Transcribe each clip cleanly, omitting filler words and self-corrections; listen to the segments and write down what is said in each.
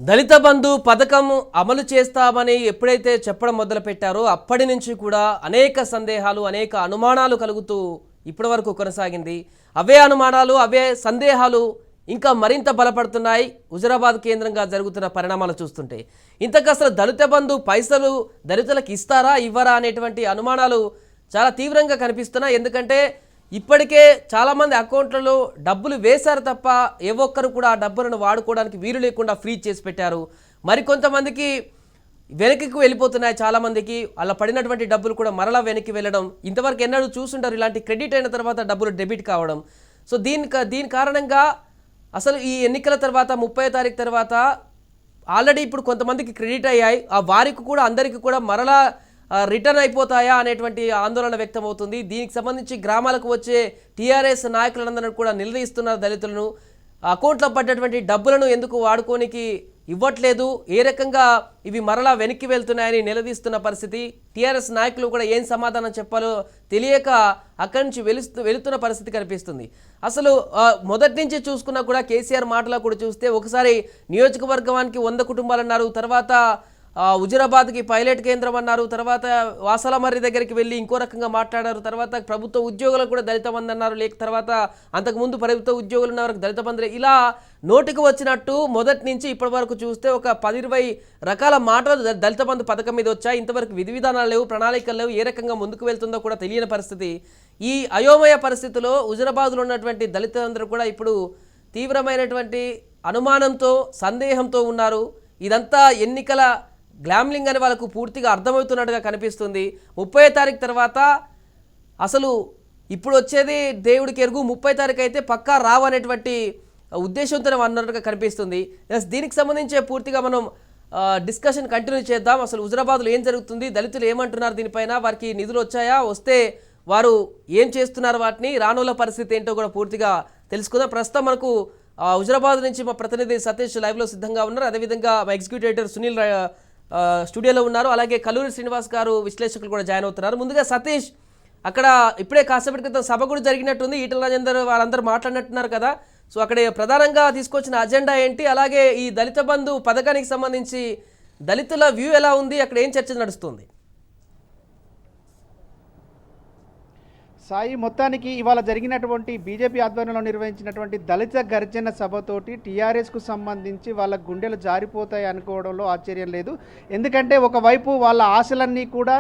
దళిత బంధు పథకం అమలు చేస్తామని ఎప్పుడైతే చెప్పడం మొదలుపెట్టారో అప్పటి నుంచి కూడా అనేక సందేహాలు అనేక అనుమానాలు కలుగుతూ ఇప్పటివరకు కొనసాగింది. అవే అనుమానాలు అవే సందేహాలు ఇంకా మరింత బలపడుతున్నాయి హుజురాబాద్ కేంద్రంగా జరుగుతున్న పరిణామాలు చూస్తుంటే. ఇంతకు అసలు దళిత బంధు పైసలు దళితులకు ఇస్తారా ఇవ్వరా అనేటువంటి అనుమానాలు చాలా తీవ్రంగా కనిపిస్తున్నాయి. ఎందుకంటే ఇప్పటికే చాలామంది అకౌంట్లలో డబ్బులు వేశారు తప్ప ఏ ఒక్కరు కూడా ఆ డబ్బులను వాడుకోవడానికి వీలు లేకుండా ఫ్రీజ్ చేసి పెట్టారు. మరికొంతమందికి వెనక్కి వెళ్ళిపోతున్నాయి. చాలామందికి అలా పడినటువంటి డబ్బులు కూడా మరలా వెనక్కి వెళ్ళడం ఇంతవరకు ఎన్నడూ చూస్తుంటారు. ఇలాంటి క్రెడిట్ అయిన తర్వాత డబ్బులు డెబిట్ కావడం. సో దీని కారణంగా అసలు ఈ ఎన్నికల తర్వాత 30వ తారీఖు తర్వాత ఆల్రెడీ ఇప్పుడు కొంతమందికి క్రెడిట్ అయ్యాయి. ఆ వారికి కూడా అందరికీ కూడా మరలా రిటర్న్ అయిపోతాయా అనేటువంటి ఆందోళన వ్యక్తమవుతుంది. దీనికి సంబంధించి గ్రామాలకు వచ్చే టీఆర్ఎస్ నాయకులందరూ కూడా నిలదీస్తున్నారు. దళితులను అకౌంట్లో పడ్డటువంటి డబ్బులను ఎందుకు వాడుకోనికి ఇవ్వట్లేదు, ఏ రకంగా ఇవి మరలా వెనక్కి వెళ్తున్నాయని నిలదీస్తున్న పరిస్థితి. టీఆర్ఎస్ నాయకులు కూడా ఏం సమాధానం చెప్పాలో తెలియక అక్కడి నుంచి వెళుతున్న పరిస్థితి కనిపిస్తుంది. అసలు మొదటి నుంచి చూసుకున్నా కూడా కేసీఆర్ మాటలో కూడా చూస్తే ఒకసారి నియోజకవర్గానికి 100 కుటుంబాలు అన్నారు, తర్వాత హుజురాబాద్కి పైలట్ కేంద్రం అన్నారు, తర్వాత వాసలమర్రి దగ్గరికి వెళ్ళి ఇంకో రకంగా మాట్లాడారు, తర్వాత ప్రభుత్వ ఉద్యోగులకు కూడా దళిత బంధు అన్నారు, తర్వాత అంతకుముందు ప్రభుత్వ ఉద్యోగులు ఉన్న వరకు దళిత బంధులే. ఇలా నోటికి వచ్చినట్టు మొదటి నుంచి ఇప్పటి వరకు చూస్తే ఒక 10-20 రకాల మాటలు దళిత బంధు పథకం మీద వచ్చాయి. ఇంతవరకు విధి విధానాలు లేవు, ప్రణాళికలు లేవు, ఏ రకంగా ముందుకు వెళ్తుందో కూడా తెలియని పరిస్థితి. ఈ అయోమయ పరిస్థితిలో హుజురాబాద్లో ఉన్నటువంటి దళితులందరూ కూడా ఇప్పుడు తీవ్రమైనటువంటి అనుమానంతో సందేహంతో ఉన్నారు. ఇదంతా ఎన్నికల గ్లామ్లింగ్ అని వాళ్ళకు పూర్తిగా అర్థమవుతున్నట్టుగా కనిపిస్తుంది. 30వ తారీఖు తర్వాత అసలు ఇప్పుడు వచ్చేది దేవుడికి ఎరుగు, 30వ తారీఖు అయితే పక్కా రావనేటువంటి ఉద్దేశంతో అన్నట్టుగా కనిపిస్తుంది. దీనికి సంబంధించి పూర్తిగా మనం డిస్కషన్ కంటిన్యూ చేద్దాం. అసలు హుజురాబాద్లో ఏం జరుగుతుంది, దళితులు ఏమంటున్నారు దీనిపైన, వారికి నిధులు వచ్చాయా, వస్తే వారు ఏం చేస్తున్నారు, వాటిని రానుల పరిస్థితి ఏంటో కూడా పూర్తిగా తెలుసుకుందాం. ప్రస్తుతం మనకు హుజురాబాద్ నుంచి మా ప్రతినిధి సతీష్ లైవ్లో సిద్ధంగా ఉన్నారు. అదేవిధంగా మా ఎగ్జిక్యూటివ్ ఎడిటర్ సునీల్ స్టూడియోలో ఉన్నారు. అలాగే కల్లూరి శ్రీనివాస్ గారు విశ్లేషకులు కూడా జాయిన్ అవుతున్నారు. ముందుగా సతీష్, అక్కడ ఇప్పుడే కాసేపటి క్రితం సభ కూడా జరిగినట్టుంది, ఈటల రాజేందర్ వారందరూ మాట్లాడినట్టున్నారు కదా. సో అక్కడ ప్రధానంగా తీసుకొచ్చిన అజెండా ఏంటి, అలాగే ఈ దళిత బంధు పథకానికి సంబంధించి దళితుల వ్యూ ఎలా ఉంది, అక్కడ ఏం చర్చ నడుస్తుంది? సాయి, మొత్తానికి ఇవాళ జరిగినటువంటి బీజేపీ ఆధ్వర్యంలో నిర్వహించినటువంటి దళిత గర్జన సభతోటి టీఆర్ఎస్కు సంబంధించి వాళ్ళ గుండెలు జారిపోతాయి అనుకోవడంలో ఆశ్చర్యం లేదు. ఎందుకంటే ఒకవైపు వాళ్ళ ఆశలన్నీ కూడా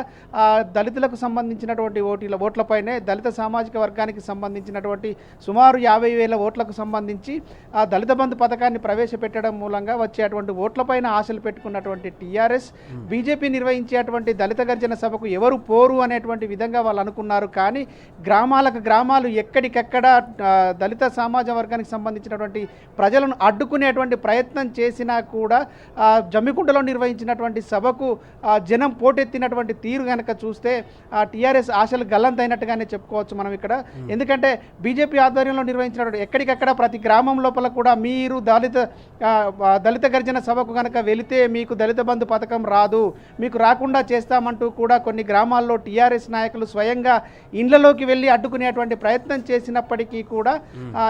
దళితులకు సంబంధించినటువంటి ఓట్లపైనే, దళిత సామాజిక వర్గానికి సంబంధించినటువంటి సుమారు 50,000 ఓట్లకు సంబంధించి ఆ దళిత బంధు పథకాన్ని ప్రవేశపెట్టడం మూలంగా వచ్చేటువంటి ఓట్లపైన ఆశలు పెట్టుకున్నటువంటి టీఆర్ఎస్ బీజేపీ నిర్వహించేటువంటి దళిత గర్జన సభకు ఎవరు పోరు అనేటువంటి విధంగా వాళ్ళు అనుకున్నారు. కానీ గ్రామాలు ఎక్కడికెక్కడ దళిత సమాజ వర్గానికి సంబంధించినటువంటి ప్రజలను అడ్డుకునేటువంటి ప్రయత్నం చేసినా కూడా జమ్మికుంటలో నిర్వహించినటువంటి సభకు జనం పోటెత్తినటువంటి తీరు కనుక చూస్తే టీఆర్ఎస్ ఆశలు గల్లంతైనట్టుగానే చెప్పుకోవచ్చు మనం ఇక్కడ. ఎందుకంటే బీజేపీ ఆధ్వర్యంలో నిర్వహించినటువంటి ఎక్కడికక్కడ ప్రతి గ్రామం లోపల కూడా మీరు దళిత గర్జన సభకు కనుక వెళితే మీకు దళిత బంధు పథకం రాదు, మీకు రాకుండా చేస్తామంటూ కూడా కొన్ని గ్రామాల్లో టీఆర్ఎస్ నాయకులు స్వయంగా ఇండ్లలోకి వెళ్ళి అడ్డుకునేటువంటి ప్రయత్నం చేసినప్పటికీ కూడా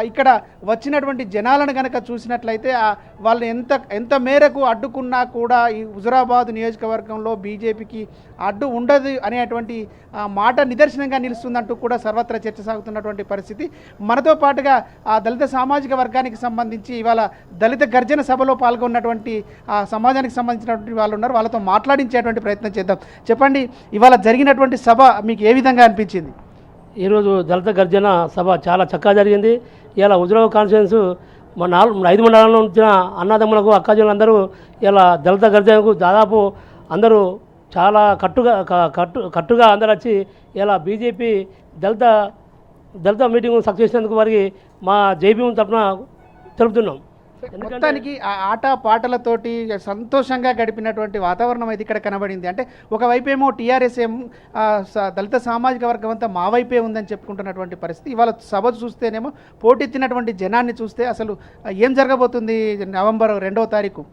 ఇక్కడ వచ్చినటువంటి జనాలను కనుక చూసినట్లయితే వాళ్ళు ఎంత మేరకు అడ్డుకున్నా కూడా ఈ హుజురాబాద్ నియోజకవర్గంలో బీజేపీకి అడ్డు ఉండదు అనేటువంటి మాట నిదర్శనంగా నిలుస్తుందంటూ కూడా సర్వత్రా చర్చ సాగుతున్నటువంటి పరిస్థితి. మనతో పాటుగా ఆ దళిత సామాజిక వర్గానికి సంబంధించి ఇవాళ దళిత గర్జన సభలో పాల్గొన్నటువంటి సమాజానికి సంబంధించినటువంటి వాళ్ళు ఉన్నారు, వాళ్ళతో మాట్లాడించేటువంటి ప్రయత్నం చేద్దాం. చెప్పండి, ఇవాళ జరిగినటువంటి సభ మీకు ఏ విధంగా అనిపించింది? ఈరోజు దళిత గర్జన సభ చాలా చక్కగా జరిగింది. ఇలా హుజురాబాద్ కాన్స్టిట్యుయెన్స్ మన 5 మండలాల్లో ఉంచిన అన్నదమ్ములకు అక్కాజీలందరూ ఇలా దళిత గర్జనకు దాదాపు అందరూ చాలా కట్టుగా అందరూ వచ్చి ఇలా బీజేపీ దళిత మీటింగ్ సక్సెస్ చేసినందుకు వారికి మా జైభీం తరఫున తెలుపుతున్నాం. మొత్తానికి ఆ ఆట పాటలతోటి సంతోషంగా గడిపినటువంటి వాతావరణం అయితే ఇక్కడ కనబడింది. అంటే ఒకవైపు ఏమో టీఆర్ఎస్ దళిత సామాజిక వర్గం అంతా మా వైపే ఉందని చెప్పుకుంటున్నటువంటి పరిస్థితి. ఇవాళ సభ చూస్తేనేమో పోటెత్తినటువంటి జనాన్ని చూస్తే అసలు ఏం జరగబోతుంది నవంబర్ 2వ తారీఖు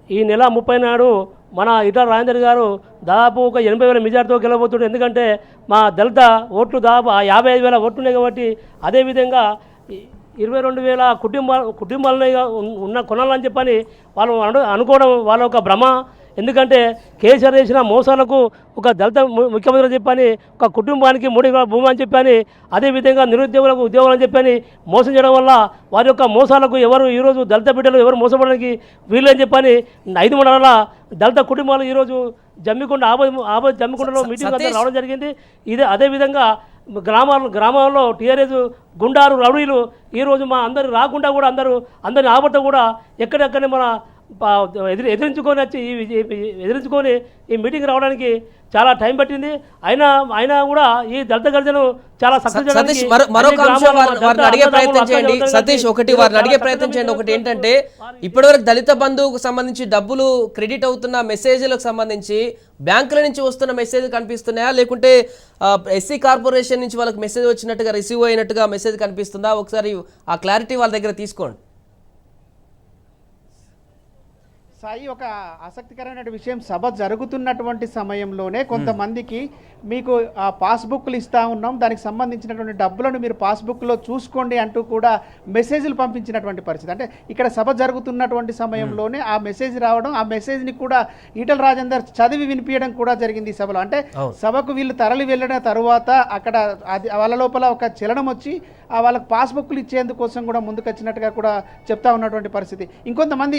ఈ నెల 30 నాడు మన ఈటల రాజేందర్ గారు దాదాపు ఒక 80,000 మెజార్టీతో గెలవబోతుండే. ఎందుకంటే మా దళిత ఓట్లు దాదాపు 55,000 ఓట్లు ఉన్నాయి కాబట్టి. అదేవిధంగా 22,000 కుటుంబాలని ఉన్న కొనాలని చెప్పని వాళ్ళు అనుకోవడం వాళ్ళ ఒక భ్రమ. ఎందుకంటే కేసీఆర్ చేసిన మోసాలకు ఒక దళిత ముఖ్యమంత్రి చెప్పని ఒక కుటుంబానికి 3 ఎకరాల భూమి అని చెప్పని, అదేవిధంగా నిరుద్యోగులకు ఉద్యోగాలు అని చెప్పని మోసం చేయడం వల్ల వారి యొక్క మోసాలకు ఎవరు ఈరోజు దళిత బిడ్డలు ఎవరు మోసపడడానికి వీళ్ళని చెప్పని 5 మండలాల దళిత కుటుంబాలు ఈరోజు జమ్మికొండ జమ్మికొండలో మీటింగ్ అంతా రావడం జరిగింది. ఇదే అదేవిధంగా గ్రామాల్లో టీఆర్ఎస్ గుండారు రౌడీలు ఈరోజు మా అందరు రాకుండా కూడా అందరిని ఆపడితే కూడా ఎక్కడెక్కడనే మన ఎదిరించుకొని ఈ మీటింగ్ రావడానికి చాలా టైం పట్టింది. అయినా కూడా ఈ దళిత గర్జను చాలా సతీష్ మరొక అంశం వారిని అడిగే ప్రయత్నం చేయండి. సతీష్ వారిని అడిగే ప్రయత్నం చేయండి. ఒకటి ఏంటంటే ఇప్పటివరకు దళిత బంధువుకు సంబంధించి డబ్బులు క్రెడిట్ అవుతున్న మెసేజ్లకు సంబంధించి బ్యాంకుల నుంచి వస్తున్న మెసేజ్ కనిపిస్తున్నాయా, లేకుంటే ఎస్సీ కార్పొరేషన్ నుంచి వాళ్ళకి మెసేజ్ వచ్చినట్టుగా రిసీవ్ అయినట్టుగా మెసేజ్ కనిపిస్తుందా? ఒకసారి ఆ క్లారిటీ వాళ్ళ దగ్గర తీసుకోండి. సాయి, ఒక ఆసక్తికరమైన విషయం, సభ జరుగుతున్నటువంటి సమయంలోనే కొంతమందికి మీకు ఆ పాస్బుక్లు ఇస్తా ఉన్నాం, దానికి సంబంధించినటువంటి డబ్బులను మీరు పాస్బుక్లో చూసుకోండి అంటూ కూడా మెసేజ్లు పంపించినటువంటి పరిస్థితి. అంటే ఇక్కడ సభ జరుగుతున్నటువంటి సమయంలోనే ఆ మెసేజ్ రావడం, ఆ మెసేజ్ని కూడా ఈటల రాజేందర్ చదివి వినిపించడం కూడా జరిగింది ఈ సభలో. అంటే సభకు వీళ్ళు తరలి వెళ్ళిన తరువాత అక్కడ వాళ్ళ లోపల ఒక చలనం వచ్చి వాళ్ళకి పాస్బుక్లు ఇచ్చేందుకోసం కూడా ముందుకొచ్చినట్టుగా కూడా చెప్తా ఉన్నటువంటి పరిస్థితి. ఇంకొంతమంది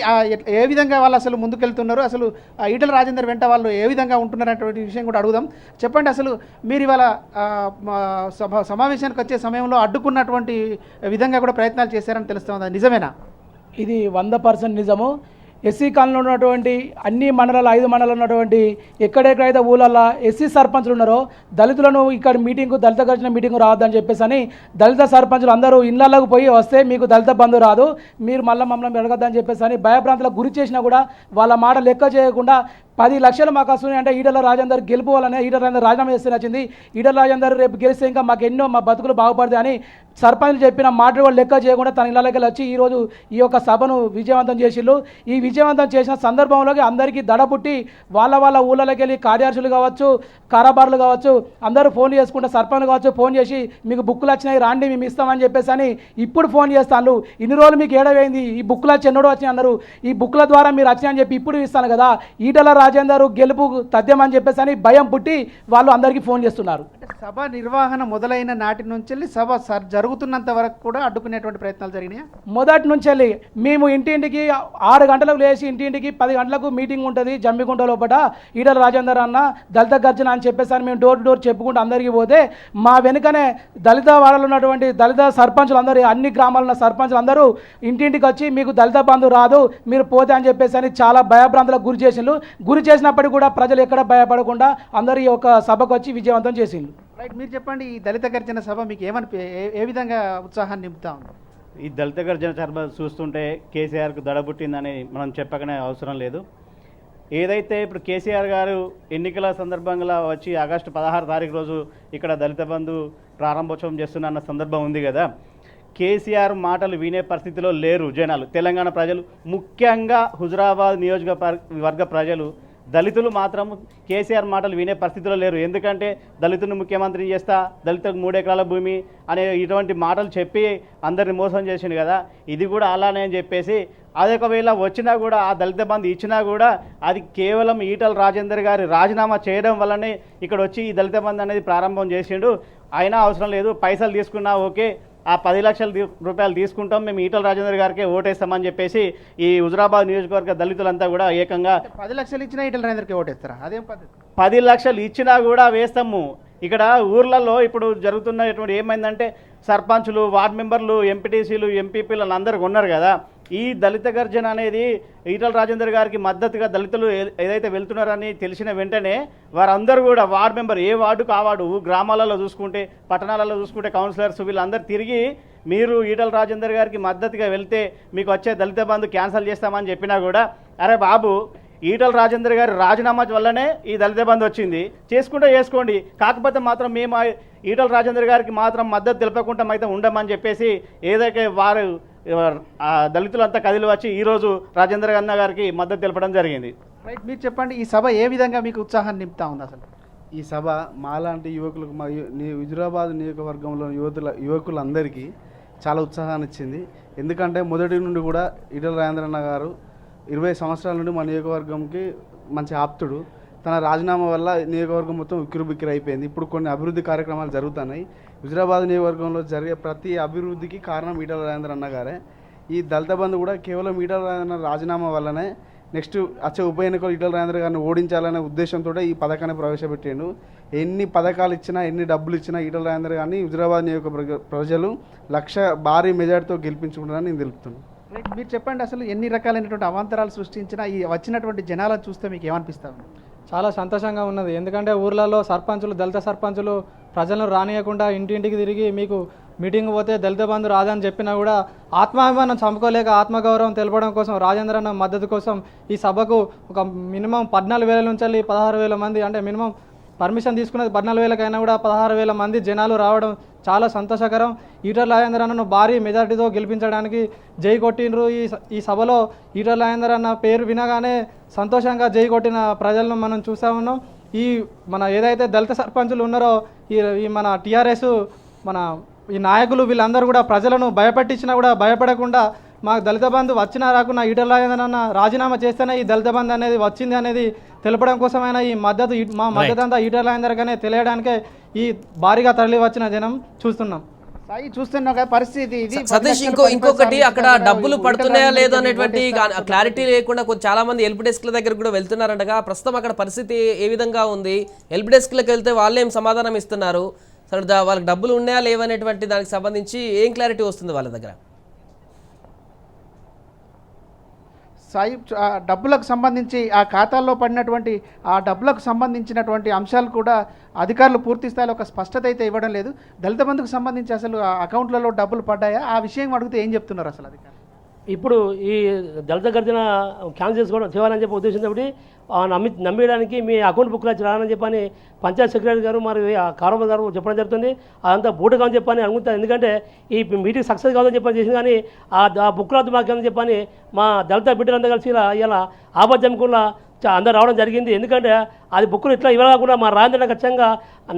ఏ విధంగా వాళ్ళు అసలు ముందుకెళ్తున్నారు, అసలు ఈటల రాజేందర్ వెంట వాళ్ళు ఏ విధంగా ఉంటున్నారనేటువంటి విషయం కూడా అడుగుదాం. చెప్పండి, అసలు మీరు ఇవాళ సమావేశానికి వచ్చే సమయంలో అడ్డుకున్నటువంటి విధంగా కూడా ప్రయత్నాలు చేశారని తెలుస్తుంది, నిజమేనా? ఇది 100% నిజము. ఎస్సీ కాలనీలో ఉన్నటువంటి అన్ని మండలాలు 5 మండలాలు ఉన్నటువంటి ఎక్కడెక్కడైతే ఊళ్ళల్లో ఎస్సీ సర్పంచులు ఉన్నారో దళితులను ఇక్కడ దళిత గర్జన మీటింగ్ రావద్దని చెప్పేసి అని దళిత సర్పంచులు అందరూ ఇళ్లలోకి పోయి వస్తే మీకు దళిత బంధు రాదు, మీరు మమ్మల్ని అడగద్దని చెప్పేసి అని భయభ్రాంతులకు గురి చేసినా కూడా వాళ్ళ మాట లెక్క చేయకుండా 10 లక్షలు మాకు వస్తున్నాయి అంటే ఈటల రాజేందర్ గెలుపుకోవాలనే ఈటల రాజేందర్ రాజీనామా చేస్తే నచ్చింది. ఈటల రాజేందర్ రేపు గెలిస్తే ఇంకా మాకు ఎన్నో మా బతుకులు బాగుపడతాయి అని సర్పంచ్ చెప్పిన మాటలు కూడా లెక్క చేయకుండా తన ఇళ్ళకి వచ్చి ఈరోజు ఈ యొక్క సభను విజయవంతం చేసిళ్ళు. ఈ విజయవంతం చేసిన సందర్భంలోకి అందరికీ దడ పుట్టి వాళ్ళ ఊళ్ళకి వెళ్ళి కార్యదర్శులు కావచ్చు, కారాబార్లు కావచ్చు, అందరూ ఫోన్ చేసుకుంటే సర్పంచ్ కావచ్చు ఫోన్ చేసి మీకు బుక్కులు వచ్చినాయి రాండి మేము ఇస్తామని చెప్పేసి అని ఇప్పుడు ఫోన్ చేస్తాను. ఇన్ని రోజులు మీకు ఏడవైంది, ఈ బుక్కులు వచ్చి ఎన్నడూ వచ్చినాయి అన్నారు, ఈ బుక్కుల ద్వారా మీరు వచ్చినాయని చెప్పి ఇప్పుడు ఇస్తాను కదా, ఈటల రాజేందర్ గెలుపు తథ్యమని చెప్పేసి అని భయం పుట్టి వాళ్ళు అందరికీ ఫోన్ చేస్తున్నారు. సభ నిర్వహణ మొదలైన నాటి నుంచి సభ జరుగుతున్నంత వరకు కూడా అడ్డుకునేటువంటి ప్రయత్నాలు జరిగినాయి. మొదటి నుంచి మేము ఇంటింటికి 6 గంటలకు లేచి ఇంటింటికి 10 గంటలకు మీటింగ్ ఉంటుంది జమ్మికుంట లోపల ఈటల రాజేందర్ అన్న దళిత గర్జన అని చెప్పేసి అని మేము డోర్ టు డోర్ చెప్పుకుంటూ అందరికీ పోతే మా వెనుకనే దళిత వాడలో ఉన్నటువంటి దళిత సర్పంచులు అందరూ అన్ని గ్రామాల్లో ఉన్న సర్పంచులు అందరూ ఇంటింటికి వచ్చి మీకు దళిత బంధు రాదు మీరు పోతే అని చెప్పేసి అని చాలా భయభ్రాంతులకు గురి చేసినప్పటికీ కూడా ప్రజలు ఎక్కడ భయపడకుండా అందరూ ఈ యొక్క సభకు వచ్చి విజయవంతం చేసిండ్రు. రైట్, మీరు చెప్పండి, ఈ దళిత గర్జన సభ మీకు ఏ విధంగా ఉత్సాహాన్ని నింపుతా ఉంది? ఈ దళిత గర్జన సభ చూస్తుంటే కేసీఆర్కు దడబుట్టిందని మనం చెప్పకనే అవసరం లేదు. ఏదైతే ఇప్పుడు కేసీఆర్ గారు ఎన్నికల సందర్భంగా వచ్చి ఆగస్టు 16 తారీఖు రోజు ఇక్కడ దళిత బంధు ప్రారంభోత్సవం చేస్తున్న సందర్భం ఉంది కదా, కేసీఆర్ మాటలు వినే పరిస్థితిలో లేరు జనాలు. తెలంగాణ ప్రజలు, ముఖ్యంగా హుజురాబాద్ నియోజకవర్గ ప్రజలు, దళితులు మాత్రం కేసీఆర్ మాటలు వినే పరిస్థితిలో లేరు. ఎందుకంటే దళితులను ముఖ్యమంత్రి చేస్తా, దళితులకు 3 ఎకరాల భూమి అనే ఇటువంటి మాటలు చెప్పి అందరిని మోసం చేసిండు కదా, ఇది కూడా అలానే అని చెప్పేసి అది ఒకవేళ వచ్చినా కూడా ఆ దళిత బంధు ఇచ్చినా కూడా అది కేవలం ఈటల రాజేందర్ గారి రాజీనామా చేయడం వల్లనే ఇక్కడ వచ్చి ఈ దళిత బంధు అనేది ప్రారంభం చేసిండు. అయినా అవసరం లేదు, పైసలు తీసుకున్నా ఓకే, ఆ 10 లక్షల రూపాయలు తీసుకుంటాం, మేము ఈటల రాజేందర్ గారికి ఓటేస్తామని చెప్పేసి ఈ హుజురాబాద్ నియోజకవర్గ దళితులంతా కూడా ఏకంగా 10 లక్షలు ఇచ్చినా ఈటల రాజేందర్కి ఓటేస్తారా? అదేం పద్ధతి? 10 లక్షలు ఇచ్చినా కూడా వేస్తాము. ఇక్కడ ఊర్లలో ఇప్పుడు జరుగుతున్నటువంటి ఏమైందంటే సర్పంచులు, వార్డు మెంబర్లు, ఎంపీటీసీలు, ఎంపీపీలు అందరూ ఉన్నారు కదా, ఈ దళిత గర్జన అనేది ఈటల రాజేందర్ గారికి మద్దతుగా దళితులు ఏదైతే వెళ్తున్నారని తెలిసిన వెంటనే వారందరూ కూడా వార్డు మెంబర్ ఏ వార్డుకు ఆ వార్డు, గ్రామాలలో చూసుకుంటే పట్టణాలలో చూసుకుంటే కౌన్సిలర్స్ వీళ్ళందరూ తిరిగి మీరు ఈటల రాజేందర్ గారికి మద్దతుగా వెళ్తే మీకు వచ్చే దళిత బంధు క్యాన్సిల్ చేస్తామని చెప్పినా కూడా, అరే బాబు ఈటల రాజేందర్ గారి రాజీనామా వల్లనే ఈ దళిత బంధు వచ్చింది, చేసుకుంటే చేసుకోండి, కాకపోతే మాత్రం మేము ఈటల రాజేందర్ గారికి మాత్రం మద్దతు తెలపకుండా అయితే ఉండమని చెప్పేసి ఏదైతే వారు దళితులంతా కదిలి వచ్చి ఈరోజు రాజేందర్ అన్న గారికి మద్దతు తెలపడం జరిగింది. రైట్, మీరు చెప్పండి, ఈ సభ ఏ విధంగా మీకు ఉత్సాహాన్ని నింపుతా ఉంది? అసలు ఈ సభ మాలాంటి యువకులకు, మా హుజురాబాద్ నియోజకవర్గంలో యువకులందరికీ చాలా ఉత్సాహాన్ని ఇచ్చింది. ఎందుకంటే మొదటి నుండి కూడా ఈటెల రాజేంద్రన్న గారు 20 సంవత్సరాల నుండి మా నియోజకవర్గంకి మంచి ఆప్తుడు. తన రాజీనామా వల్ల నియోజకవర్గం మొత్తం ఉక్కిరిబిక్కిరి అయిపోయింది. ఇప్పుడు కొన్ని అభివృద్ధి కార్యక్రమాలు జరుగుతున్నాయి. హుజురాబాద్ నియోజకవర్గంలో జరిగే ప్రతి అభివృద్ధికి కారణం ఈటెల రాజేంద్రన్న గారే. ఈ దళిత బంధు కూడా కేవలం ఈటెల రాజేంద్ర రాజీనామా వల్లనే నెక్స్ట్ వచ్చే ఉప ఎన్నికలు ఈటెల రాజేంద్ర గారిని ఓడించాలనే ఉద్దేశంతో ఈ పథకాన్ని ప్రవేశపెట్టాడు. ఎన్ని పథకాలు ఇచ్చినా ఎన్ని డబ్బులు ఇచ్చినా ఈటెల రాజేంద్ర గారిని హుజురాబాద్ నియోజకవర్గ ప్రజలు భారీ మెజార్టీతో గెలిపించుకుంటారని నేను తెలుపుతున్నాను. మీరు చెప్పండి, అసలు ఎన్ని రకాలైనటువంటి అవాంతరాలు సృష్టించినా ఈ వచ్చినటువంటి జనాలను చూస్తే మీకు ఏమనిపిస్తాను? చాలా సంతోషంగా ఉన్నది. ఎందుకంటే ఊర్లలో సర్పంచులు, దళిత సర్పంచులు ప్రజలను రానియకుండా ఇంటింటికి తిరిగి మీకు మీటింగ్ పోతే దళిత బంధు రాదని చెప్పినా కూడా ఆత్మాభిమానం చంపుకోలేక ఆత్మగౌరవం తెలపడం కోసం రాజేంద్ర అన్న మద్దతు కోసం ఈ సభకు ఒక మినిమం 14,000 నుంచి 16,000 మంది, అంటే మినిమం పర్మిషన్ తీసుకున్నది 14,000కైనా కూడా 16,000 మంది జనాలు రావడం చాలా సంతోషకరం. ఈటెల రాజేంద్ర అన్నను భారీ మెజార్టీతో గెలిపించడానికి జై కొట్టినరు. ఈ సభలో ఈటెల రాజేంద్ర అన్న పేరు వినగానే సంతోషంగా జై కొట్టిన ప్రజలను మనం చూసా ఉన్నాం. ఈ మన ఏదైతే దళిత సర్పంచులు ఉన్నారో ఈ మన టీఆర్ఎస్ మన ఈ నాయకులు వీళ్ళందరూ కూడా ప్రజలను భయపెట్టించినా కూడా భయపడకుండా మాకు దళిత బంధు వచ్చినా రాకున్నా ఈటెల రాజేంద్ర అన్న రాజీనామా చేస్తేనే ఈ దళిత బంధు అనేది వచ్చింది అనేది తెలపడం కోసమైనా ఈ మద్దతు మా మద్దతు అంతా ఈటెల రాజేంద్రగానే తెలియడానికే ఈ భారీగా తరలి వచ్చిన జనం చూస్తున్నాం. సాయి చూస్తున్నాం కదా పరిస్థితి ఇది. సతీష్, ఇంకొకటి అక్కడ డబ్బులు పడుతున్నాయా లేదా అనేటువంటి క్లారిటీ లేకుండా చాలా మంది హెల్ప్ డెస్క్ల దగ్గర కూడా వెళ్తున్నారంటగా. ప్రస్తుతం అక్కడ పరిస్థితి ఏ విధంగా ఉంది? హెల్ప్ డెస్క్లకు వెళ్తే వాళ్ళేం సమాధానం ఇస్తున్నారు? సరే, వాళ్ళకి డబ్బులు ఉన్నాయా లేవనేటువంటి దానికి సంబంధించి ఏం క్లారిటీ వస్తుంది వాళ్ళ దగ్గర? సాయి, ఆ డబ్బులకు సంబంధించి ఆ ఖాతాల్లో పడినటువంటి ఆ డబ్బులకు సంబంధించినటువంటి అంశాలు కూడా అధికారులు పూర్తి స్థాయిలో ఒక స్పష్టత అయితే ఇవ్వడం లేదు. దళిత బంధుకు సంబంధించి అసలు ఆ అకౌంట్లలో డబ్బులు పడ్డాయా? ఆ విషయం అడిగితే ఏం చెప్తున్నారు అసలు అధికారులు? ఇప్పుడు ఈ దళిత గర్జన క్యాన్సిల్ చేసుకోవడం చేయాలని చెప్పి ఉద్దేశంతో నమ్మేయడానికి మీ అకౌంట్ బుక్లో వచ్చి రానని చెప్పని పంచాయత్ సెక్రటరీ గారు మరి కారోబార్ గారు చెప్పడం జరుగుతుంది. అదంతా బూటకమని చెప్పని అనుకుంటాను. ఎందుకంటే ఈ మీటింగ్ సక్సెస్ కాదని చెప్పని చేసింది, కానీ ఆ బుక్లో మాకేమని చెప్పని మా దళిత బిడ్డలందరూ కలిసి ఇలా ఆపద్జంకుల్లా అందరు రావడం జరిగింది. ఎందుకంటే అది బుక్కులు ఇట్లా ఇవ్వకుండా మా రాజేంద్ర ఖచ్చితంగా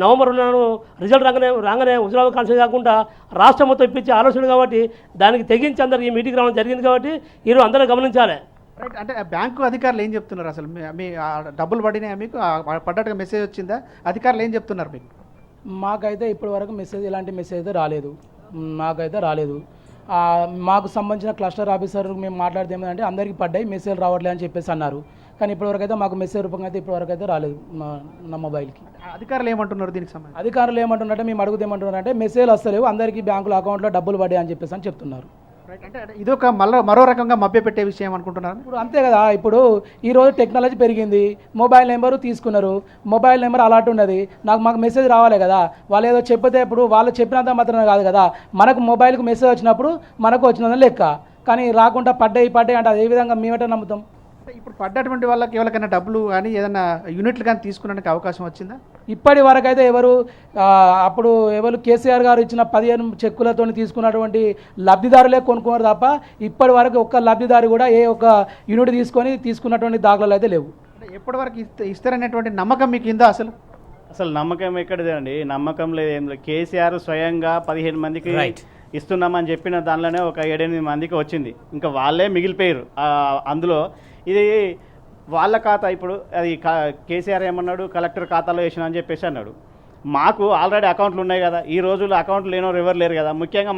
నవంబర్ 2 రిజల్ట్ రాగానే హుజురాబాద్ కాన్స్టిట్యూన్సీ కాకుండా రాష్ట్రం మొత్తం ఇప్పించే ఆలోచన కాబట్టి దానికి తెగించి అందరు ఈ మీటింగ్ రావడం జరిగింది. కాబట్టి ఈరోజు అందరూ గమనించాలి. రైట్. అంటే బ్యాంకు అధికారులు ఏం చెప్తున్నారు అసలు? మీ డబ్బులు పడినాయా మీకు? పడ్డట్టుగా మెసేజ్ వచ్చిందా? అధికారులు ఏం చెప్తున్నారు మీకు? మాకైతే ఇప్పటి వరకు ఇలాంటి మెసేజ్ అయితే రాలేదు. మాకైతే రాలేదు. మాకు సంబంధించిన క్లస్టర్ ఆఫీసర్ మేము మాట్లాడితే ఏమంటే అందరికీ పడ్డాయి, మెసేజ్ రావట్లేదు అని చెప్పేసి అన్నారు. కానీ ఇప్పటివరకు అయితే మాకు మెసేజ్ రూపంగా అయితే ఇప్పటివరకు అయితే రాలేదు నా మొబైల్కి. అధికారులు ఏమంటున్నారు దీనికి సంబంధించి? అధికారులు ఏమంటున్నారంటే మేము అడుగుతే ఏమంటున్నారంటే మెసేజ్ వస్తలేవు, అందరికీ బ్యాంకుల అకౌంట్లో డబ్బులు పడ్డాయి అని చెప్పేసి అని చెప్తున్నారు. రైట్. అంటే ఇదొక మరో రకంగా మభ్యపెట్టే విషయం అనుకుంటున్నారు. ఇప్పుడు అంతే కదా, ఇప్పుడు ఈరోజు టెక్నాలజీ పెరిగింది, మొబైల్ నెంబరు తీసుకున్నారు, మొబైల్ నెంబర్ అలాంటి ఉన్నది, మాకు మెసేజ్ రావాలి కదా. వాళ్ళు ఏదో చెప్పితే ఇప్పుడు వాళ్ళు చెప్పినంత మాత్రమే కాదు కదా, మనకు మొబైల్కి మెసేజ్ వచ్చినప్పుడు మనకు వచ్చినంత లెక్క. కానీ రాకుండా పడ్డాయి అంటే అది ఏ విధంగా మేమేటో నమ్ముతాం? ఇప్పుడు పడ్డటువంటి వాళ్ళకి ఎవరికైనా డబ్బులు కానీ ఏదైనా యూనిట్లు కానీ తీసుకునే అవకాశం వచ్చిందా? ఇప్పటి వరకు అయితే అప్పుడు కేసీఆర్ గారు ఇచ్చిన 15 చెక్కులతో తీసుకున్నటువంటి లబ్ధిదారులే కొనుక్కున్నారు తప్ప ఇప్పటి వరకు ఒక్క లబ్ధిదారు కూడా ఏ ఒక్క యూనిట్ తీసుకున్నటువంటి దాఖలాలు అయితే లేవు. ఎప్పటి వరకు ఇస్తారనేటువంటి నమ్మకం మీకు ఉందా అసలు? అసలు నమ్మకం ఎక్కడిదే అండి? నమ్మకం లేదు, ఏం లేదు. కేసీఆర్ స్వయంగా 15 మందికి ఇస్తున్నామని చెప్పిన దానిలోనే ఒక 7-8 మందికి వచ్చింది. ఇంకా వాళ్ళే మిగిలిపోయారు. అందులో ఇది వాళ్ళ ఖాతా. ఇప్పుడు అది కేసీఆర్ ఏమన్నాడు, కలెక్టర్ ఖాతాలో వేసిన అని చెప్పేసి అన్నాడు. మాకు ఆల్రెడీ అకౌంట్లు ఉన్నాయి కదా. ఈ రోజుల్లో అకౌంట్లు లేనోరు ఎవరు లేరు కదా. ముఖ్యంగా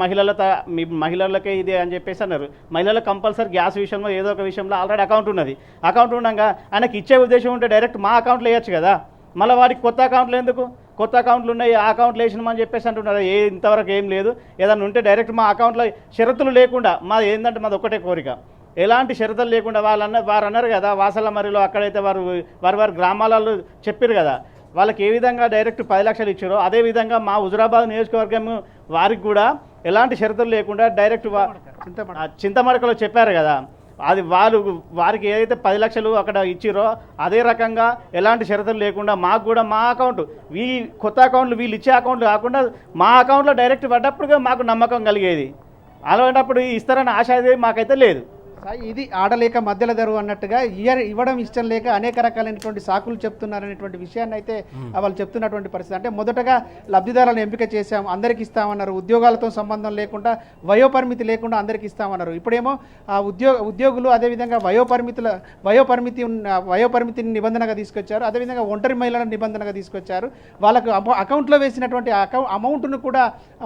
మహిళలకే ఇదే అని చెప్పేసి అన్నారు. మహిళలకు కంపల్సరీ గ్యాస్ విషయంలో ఏదో ఒక విషయంలో ఆల్రెడీ అకౌంట్ ఉన్నది. అకౌంట్ ఉండగా ఆయనకి ఇచ్చే ఉద్దేశం ఉంటే డైరెక్ట్ మా అకౌంట్లో వేయచ్చు కదా. మళ్ళీ వాడికి కొత్త అకౌంట్లు ఎందుకు? కొత్త అకౌంట్లు ఉన్నాయి, ఆ అకౌంట్లు వేసినామని చెప్పేసి అంటున్నారు. ఇంతవరకు ఏం లేదు. ఏదన్నా ఉంటే డైరెక్ట్ మా అకౌంట్లో షరతులు లేకుండా, మాది ఏంటంటే మాది ఒక్కటే కోరిక, ఎలాంటి షరతులు లేకుండా వారు అన్నారు కదా వాసల మరిలో అక్కడైతే వారి గ్రామాలలో చెప్పారు కదా, వాళ్ళకి ఏ విధంగా డైరెక్ట్ 10 లక్షలు ఇచ్చారో అదేవిధంగా మా హుజురాబాద్ నియోజకవర్గం వారికి కూడా ఎలాంటి షరతులు లేకుండా డైరెక్ట్ చింతమడకలో చెప్పారు కదా. అది వారికి ఏదైతే 10 లక్షలు అక్కడ ఇచ్చిరో అదే రకంగా ఎలాంటి షరతులు లేకుండా మాకు కూడా మా అకౌంట్ కొత్త అకౌంట్లు వీళ్ళు ఇచ్చే అకౌంట్లు కాకుండా మా అకౌంట్లో డైరెక్ట్ పడ్డప్పుడుగా మాకు నమ్మకం కలిగేది. అలాంటప్పుడు ఇస్తారని ఆశ అయితే మాకైతే లేదు. ఇది ఆడలేక మధ్యలో దరువు అన్నట్టుగా ఇవ్వడం ఇష్టం లేక అనేక రకాలైనటువంటి సాకులు చెప్తున్నారనేటువంటి విషయాన్ని అయితే వాళ్ళు చెప్తున్నటువంటి పరిస్థితి. అంటే మొదటగా లబ్ధిదారులను ఎంపిక చేశాం, అందరికి ఇస్తామన్నారు, ఉద్యోగాలతో సంబంధం లేకుండా వయోపరిమితి లేకుండా అందరికి ఇస్తామన్నారు. ఇప్పుడేమో ఆ ఉద్యోగులు అదేవిధంగా వయోపరిమితిని నిబంధనగా తీసుకొచ్చారు, అదేవిధంగా ఒంటరి మహిళలను నిబంధనగా తీసుకొచ్చారు. వాళ్ళకు అకౌంట్లో వేసినటువంటి అమౌంట్ను కూడా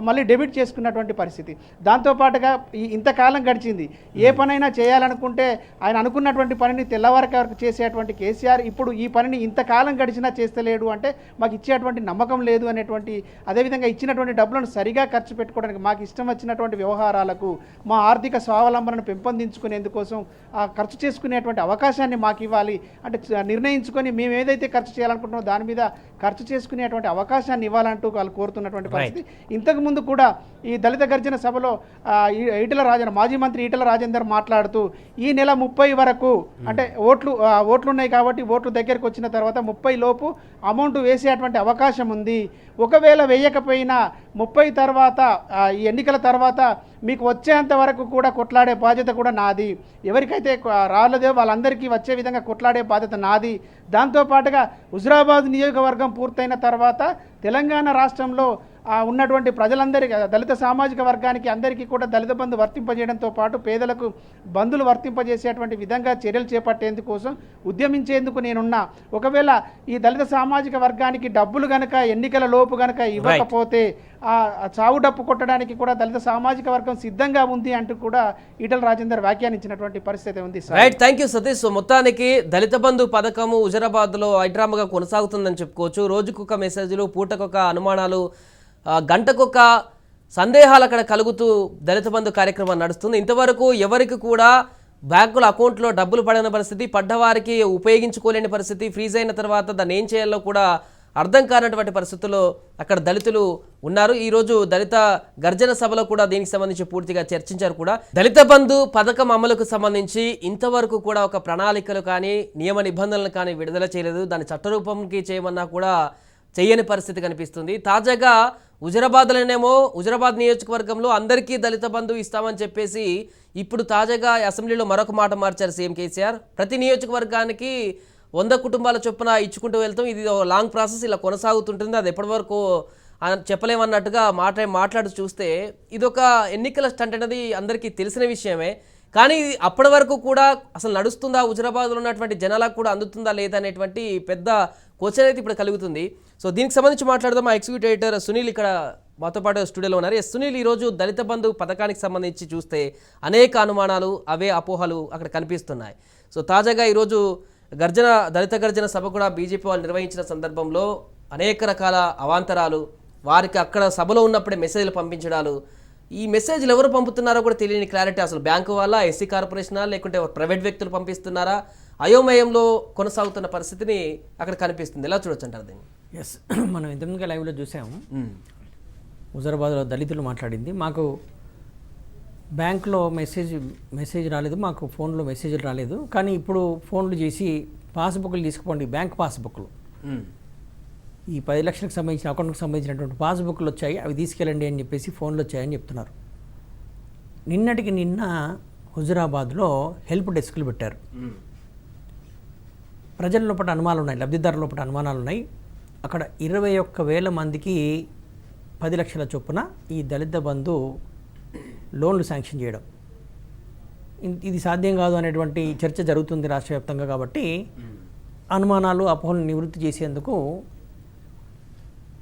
మళ్ళీ డెబిట్ చేసుకున్నటువంటి పరిస్థితి. దాంతోపాటుగా ఇంతకాలం గడిచింది, ఏ పనైనా చేయాలనుకుంటే ఆయన అనుకున్నటువంటి పనిని తెల్లవారికి వరకు చేసేటువంటి కేసీఆర్ ఇప్పుడు ఈ పనిని ఇంతకాలం గడిచినా చేస్తలేడు అంటే మాకు ఇచ్చేటువంటి నమ్మకం లేదు అనేటువంటి, అదేవిధంగా ఇచ్చినటువంటి డబ్బులను సరిగా ఖర్చు పెట్టుకోవడానికి మాకు ఇష్టం వచ్చినటువంటి వ్యవహారాలకు మా ఆర్థిక స్వావలంబనను పెంపొందించుకునేందుకోసం ఖర్చు చేసుకునేటువంటి అవకాశాన్ని మాకు ఇవ్వాలి అంటే నిర్ణయించుకొని మేము ఏదైతే ఖర్చు చేయాలనుకుంటున్నామో దాని మీద ఖర్చు చేసుకునేటువంటి అవకాశాన్ని ఇవ్వాలంటూ వాళ్ళు కోరుతున్నటువంటి పరిస్థితి. ఇంతకుముందు కూడా ఈ దళిత గర్జన సభలో మాజీ మంత్రి ఈటెల రాజేందర్ మాట్లాడుతూ ఈ నెల 30 వరకు అంటే ఓట్లు ఉన్నాయి కాబట్టి ఓట్లు దగ్గరకు వచ్చిన తర్వాత 30 లోపు అమౌంట్ వేసేటువంటి అవకాశం ఉంది. ఒకవేళ వేయకపోయినా 30 తర్వాత ఈ ఎన్నికల తర్వాత మీకు వచ్చేంత వరకు కూడా కొట్లాడే బాధ్యత కూడా నాది, ఎవరికైతే రాలేదో వాళ్ళందరికీ వచ్చే విధంగా కొట్లాడే బాధ్యత నాది. దాంతోపాటుగా హుజురాబాద్ నియోజకవర్గం పూర్తయిన తర్వాత తెలంగాణ రాష్ట్రంలో ఉన్నటువంటి ప్రజలందరికీ దళిత సామాజిక వర్గానికి అందరికీ కూడా దళిత బంధు వర్తింపజేయడంతో పాటు పేదలకు బంధులు వర్తింపజేసేటువంటి విధంగా చర్యలు చేపట్టేందుకోసం ఉద్యమించేందుకు నేనున్నా. ఒకవేళ ఈ దళిత సామాజిక వర్గానికి డబ్బులు గనక ఎన్నికల లోపు గనక ఇవ్వకపోతే చావు డప్పు కొట్టడానికి కూడా దళిత సామాజిక వర్గం సిద్ధంగా ఉంది అంటూ కూడా ఈటెల రాజేందర్ వ్యాఖ్యానించినటువంటి పరిస్థితి ఉంది. Right, thank you Satish. మొత్తానికి దళిత బంధు పథకము హుజరాబాద్లో హైడ్రామాగా కొనసాగుతుందని చెప్పుకోవచ్చు. రోజుకొక మెసేజ్లు, పూటకొక అనుమానాలు, గంటకొక సందేహాలు అక్కడ కలుగుతూ దళిత బంధు కార్యక్రమం నడుస్తుంది. ఇంతవరకు ఎవరికి కూడా బ్యాంకుల అకౌంట్లో డబ్బులు పడని పరిస్థితి, పడ్డవారికి ఉపయోగించుకోలేని పరిస్థితి, ఫ్రీజ్ అయిన తర్వాత దాన్ని ఏం చేయాలో కూడా అర్థం కానటువంటి పరిస్థితుల్లో అక్కడ దళితులు ఉన్నారు. ఈరోజు దళిత గర్జన సభలో కూడా దీనికి సంబంధించి పూర్తిగా చర్చించారు కూడా. దళిత బంధు పథకం అమలుకు సంబంధించి ఇంతవరకు కూడా ఒక ప్రణాళికలు కానీ నియమ నిబంధనలు కానీ విడుదల చేయలేదు. దాన్ని చట్టరూపంకి చేయమన్నా కూడా చేయని పరిస్థితి కనిపిస్తుంది. తాజాగా హుజరాబాద్ నియోజకవర్గంలో అందరికీ దళిత బంధు ఇస్తామని చెప్పేసి ఇప్పుడు తాజాగా అసెంబ్లీలో మరొక మాట మార్చారు సీఎం కేసీఆర్. ప్రతి నియోజకవర్గానికి 100 కుటుంబాల చొప్పున ఇచ్చుకుంటూ వెళ్తాం, ఇది లాంగ్ ప్రాసెస్, ఇలా కొనసాగుతుంటుంది, అది ఎప్పటి వరకు చెప్పలేమన్నట్టుగా మాట్లాడుతూ చూస్తే ఇదొక ఎన్నికల స్టంట్ అనేది అందరికీ తెలిసిన విషయమే. కానీ అప్పటి వరకు కూడా అసలు నడుస్తుందా, హుజరాబాద్లో ఉన్నటువంటి జనాలకు కూడా అందుతుందా లేదా అనేటువంటి పెద్ద క్వశ్చన్ అయితే ఇప్పుడు కలుగుతుంది. సో దీనికి సంబంధించి మాట్లాడదాం. మా ఎగ్జిక్యూటివ్ ఎడిటర్ సునీల్ ఇక్కడ మాతో పాటు స్టూడియోలో ఉన్నారు. సునీల్, ఈరోజు దళిత బంధు పథకానికి సంబంధించి చూస్తే అనేక అనుమానాలు, అవే అపోహలు అక్కడ కనిపిస్తున్నాయి. సో తాజాగా ఈరోజు దళిత గర్జన సభ కూడా బీజేపీ వాళ్ళు నిర్వహించిన సందర్భంలో అనేక రకాల అవాంతరాలు, వారికి అక్కడ సభలో ఉన్నప్పుడే మెసేజ్లు పంపించడాలు, ఈ మెసేజ్లు ఎవరు పంపుతున్నారో కూడా తెలియని క్లారిటీ, అసలు బ్యాంకు వాళ్ళ, ఎస్సీ కార్పొరేషనా, లేకుంటే ప్రైవేట్ వ్యక్తులు పంపిస్తున్నారా, అయోమయంలో కొనసాగుతున్న పరిస్థితిని అక్కడ కనిపిస్తుంది. ఎలా చూడొచ్చు అంటారు దీన్ని? ఎస్, మనం ఇంతకుముందుగా లైవ్లో చూసాము. హుజరాబాద్లో దళితులు మాట్లాడింది, మాకు బ్యాంకులో మెసేజ్ రాలేదు, మాకు ఫోన్లో మెసేజ్లు రాలేదు, కానీ ఇప్పుడు ఫోన్లు చేసి పాస్బుక్లు తీసుకుపోండి, బ్యాంక్ పాస్బుక్లు, ఈ 10 లక్షలకు సంబంధించిన అకౌంట్కి సంబంధించినటువంటి పాస్బుక్లు వచ్చాయి, అవి తీసుకెళ్ళండి అని చెప్పేసి ఫోన్లు వచ్చాయని చెప్తున్నారు. నిన్నటికి నిన్న హుజరాబాద్లో హెల్ప్ డెస్క్లు పెట్టారు. ప్రజల లోపల అనుమానాలు ఉన్నాయి, లబ్ధిదారుల లోపల అనుమానాలు ఉన్నాయి. అక్కడ 21,000 మందికి 10 లక్షల చొప్పున ఈ దళిత బంధు లోన్లు శాంక్షన్ చేయడం, ఇది సాధ్యం కాదు అనేటువంటి చర్చ జరుగుతుంది రాష్ట్ర వ్యాప్తంగా. కాబట్టి అనుమానాలు, అపోహలను నివృత్తి చేసేందుకు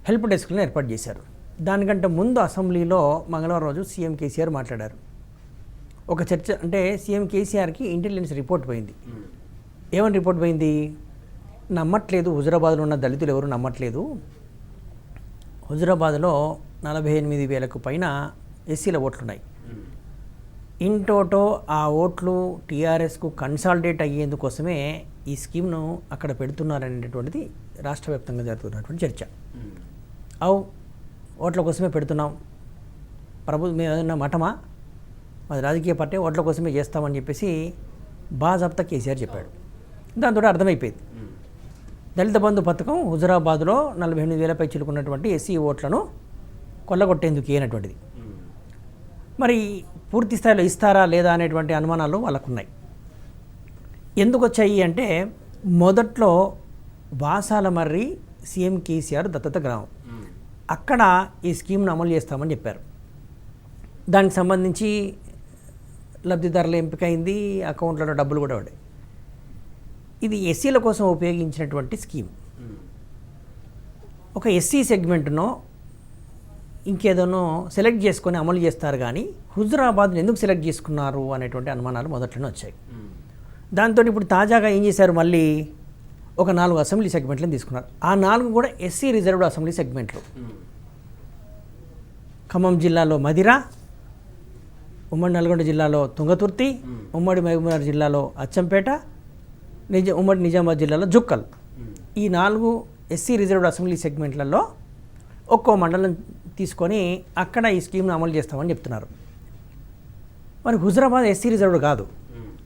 హెల్ప్ డెస్క్లను ఏర్పాటు చేశారు. దానికంటే ముందు అసెంబ్లీలో మంగళవారం రోజు సీఎం కేసీఆర్ మాట్లాడారు. ఒక చర్చ అంటే సీఎం కేసీఆర్కి ఇంటెలిజెన్స్ రిపోర్ట్ పోయింది. ఏమని రిపోర్ట్ పోయింది? నమ్మట్లేదు, హుజరాబాద్లో ఉన్న దళితులు ఎవరు నమ్మట్లేదు, హుజరాబాద్లో 48,000కు పైన ఎస్సీల ఓట్లున్నాయి, ఇన్ టోటో ఆ ఓట్లు టీఆర్ఎస్కు కన్సాలిడేట్ అయ్యేందుకోసమే ఈ స్కీమ్ను అక్కడ పెడుతున్నారనేటువంటిది రాష్ట్ర వ్యాప్తంగా జరుగుతున్నటువంటి చర్చ. ఓట్ల కోసమే పెడుతున్నాం, ప్రభుత్వం ఏదైనా మఠమా, మాది రాజకీయ పార్టీ, ఓట్ల కోసమే చేస్తామని చెప్పేసి బాజాబ్తా కేసీఆర్ చెప్పాడు. దాంతో అర్థమైపోయింది దళిత బంధు పథకం హుజరాబాద్లో 48,000 పై చిలుకున్నటువంటి ఎస్సీ ఓట్లను కొల్లగొట్టేందుకు అయినటువంటిది. మరి పూర్తి స్థాయిలో ఇస్తారా లేదా అనేటువంటి అనుమానాలు వాళ్ళకున్నాయి. ఎందుకు వచ్చాయి అంటే మొదట్లో వాసాలమర్రి సీఎం కేసీఆర్ దత్తత గ్రామం, అక్కడ ఈ స్కీమ్ను అమలు చేస్తామని చెప్పారు. దానికి సంబంధించి లబ్ధిదారుల ఎంపిక అయింది, అకౌంట్లలో డబ్బులు కూడా పడ్డాయి. ఇది ఎస్సీల కోసం ఉపయోగించినటువంటి స్కీమ్. ఒక ఎస్సీ సెగ్మెంట్ను ఇంకేదోనో సెలెక్ట్ చేసుకొని అమలు చేస్తారు, కానీ హుజురాబాద్ని ఎందుకు సెలెక్ట్ చేసుకున్నారు అనేటువంటి అనుమానాలు మొదట్లోనే వచ్చాయి. దాంతో ఇప్పుడు తాజాగా ఏం చేశారు, మళ్ళీ ఒక 4 అసెంబ్లీ సెగ్మెంట్లను తీసుకున్నారు. ఆ 4 కూడా ఎస్సీ రిజర్వ్డ్ అసెంబ్లీ సెగ్మెంట్లు. ఖమ్మం జిల్లాలో మదిర, ఉమ్మడి నల్గొండ జిల్లాలో తుంగతుర్తి, ఉమ్మడి మహబూబ్నగర్ జిల్లాలో అచ్చంపేట, ఉమ్మడి నిజామాబాద్ జిల్లాలో జుక్కల్. ఈ 4 ఎస్సీ రిజర్వ్డ్ అసెంబ్లీ సెగ్మెంట్లలో ఒక్కో మండలం తీసుకొని అక్కడ ఈ స్కీమ్ను అమలు చేస్తామని చెప్తున్నారు. మరి హుజురాబాద్ ఎస్సీ రిజర్వ్డ్ కాదు,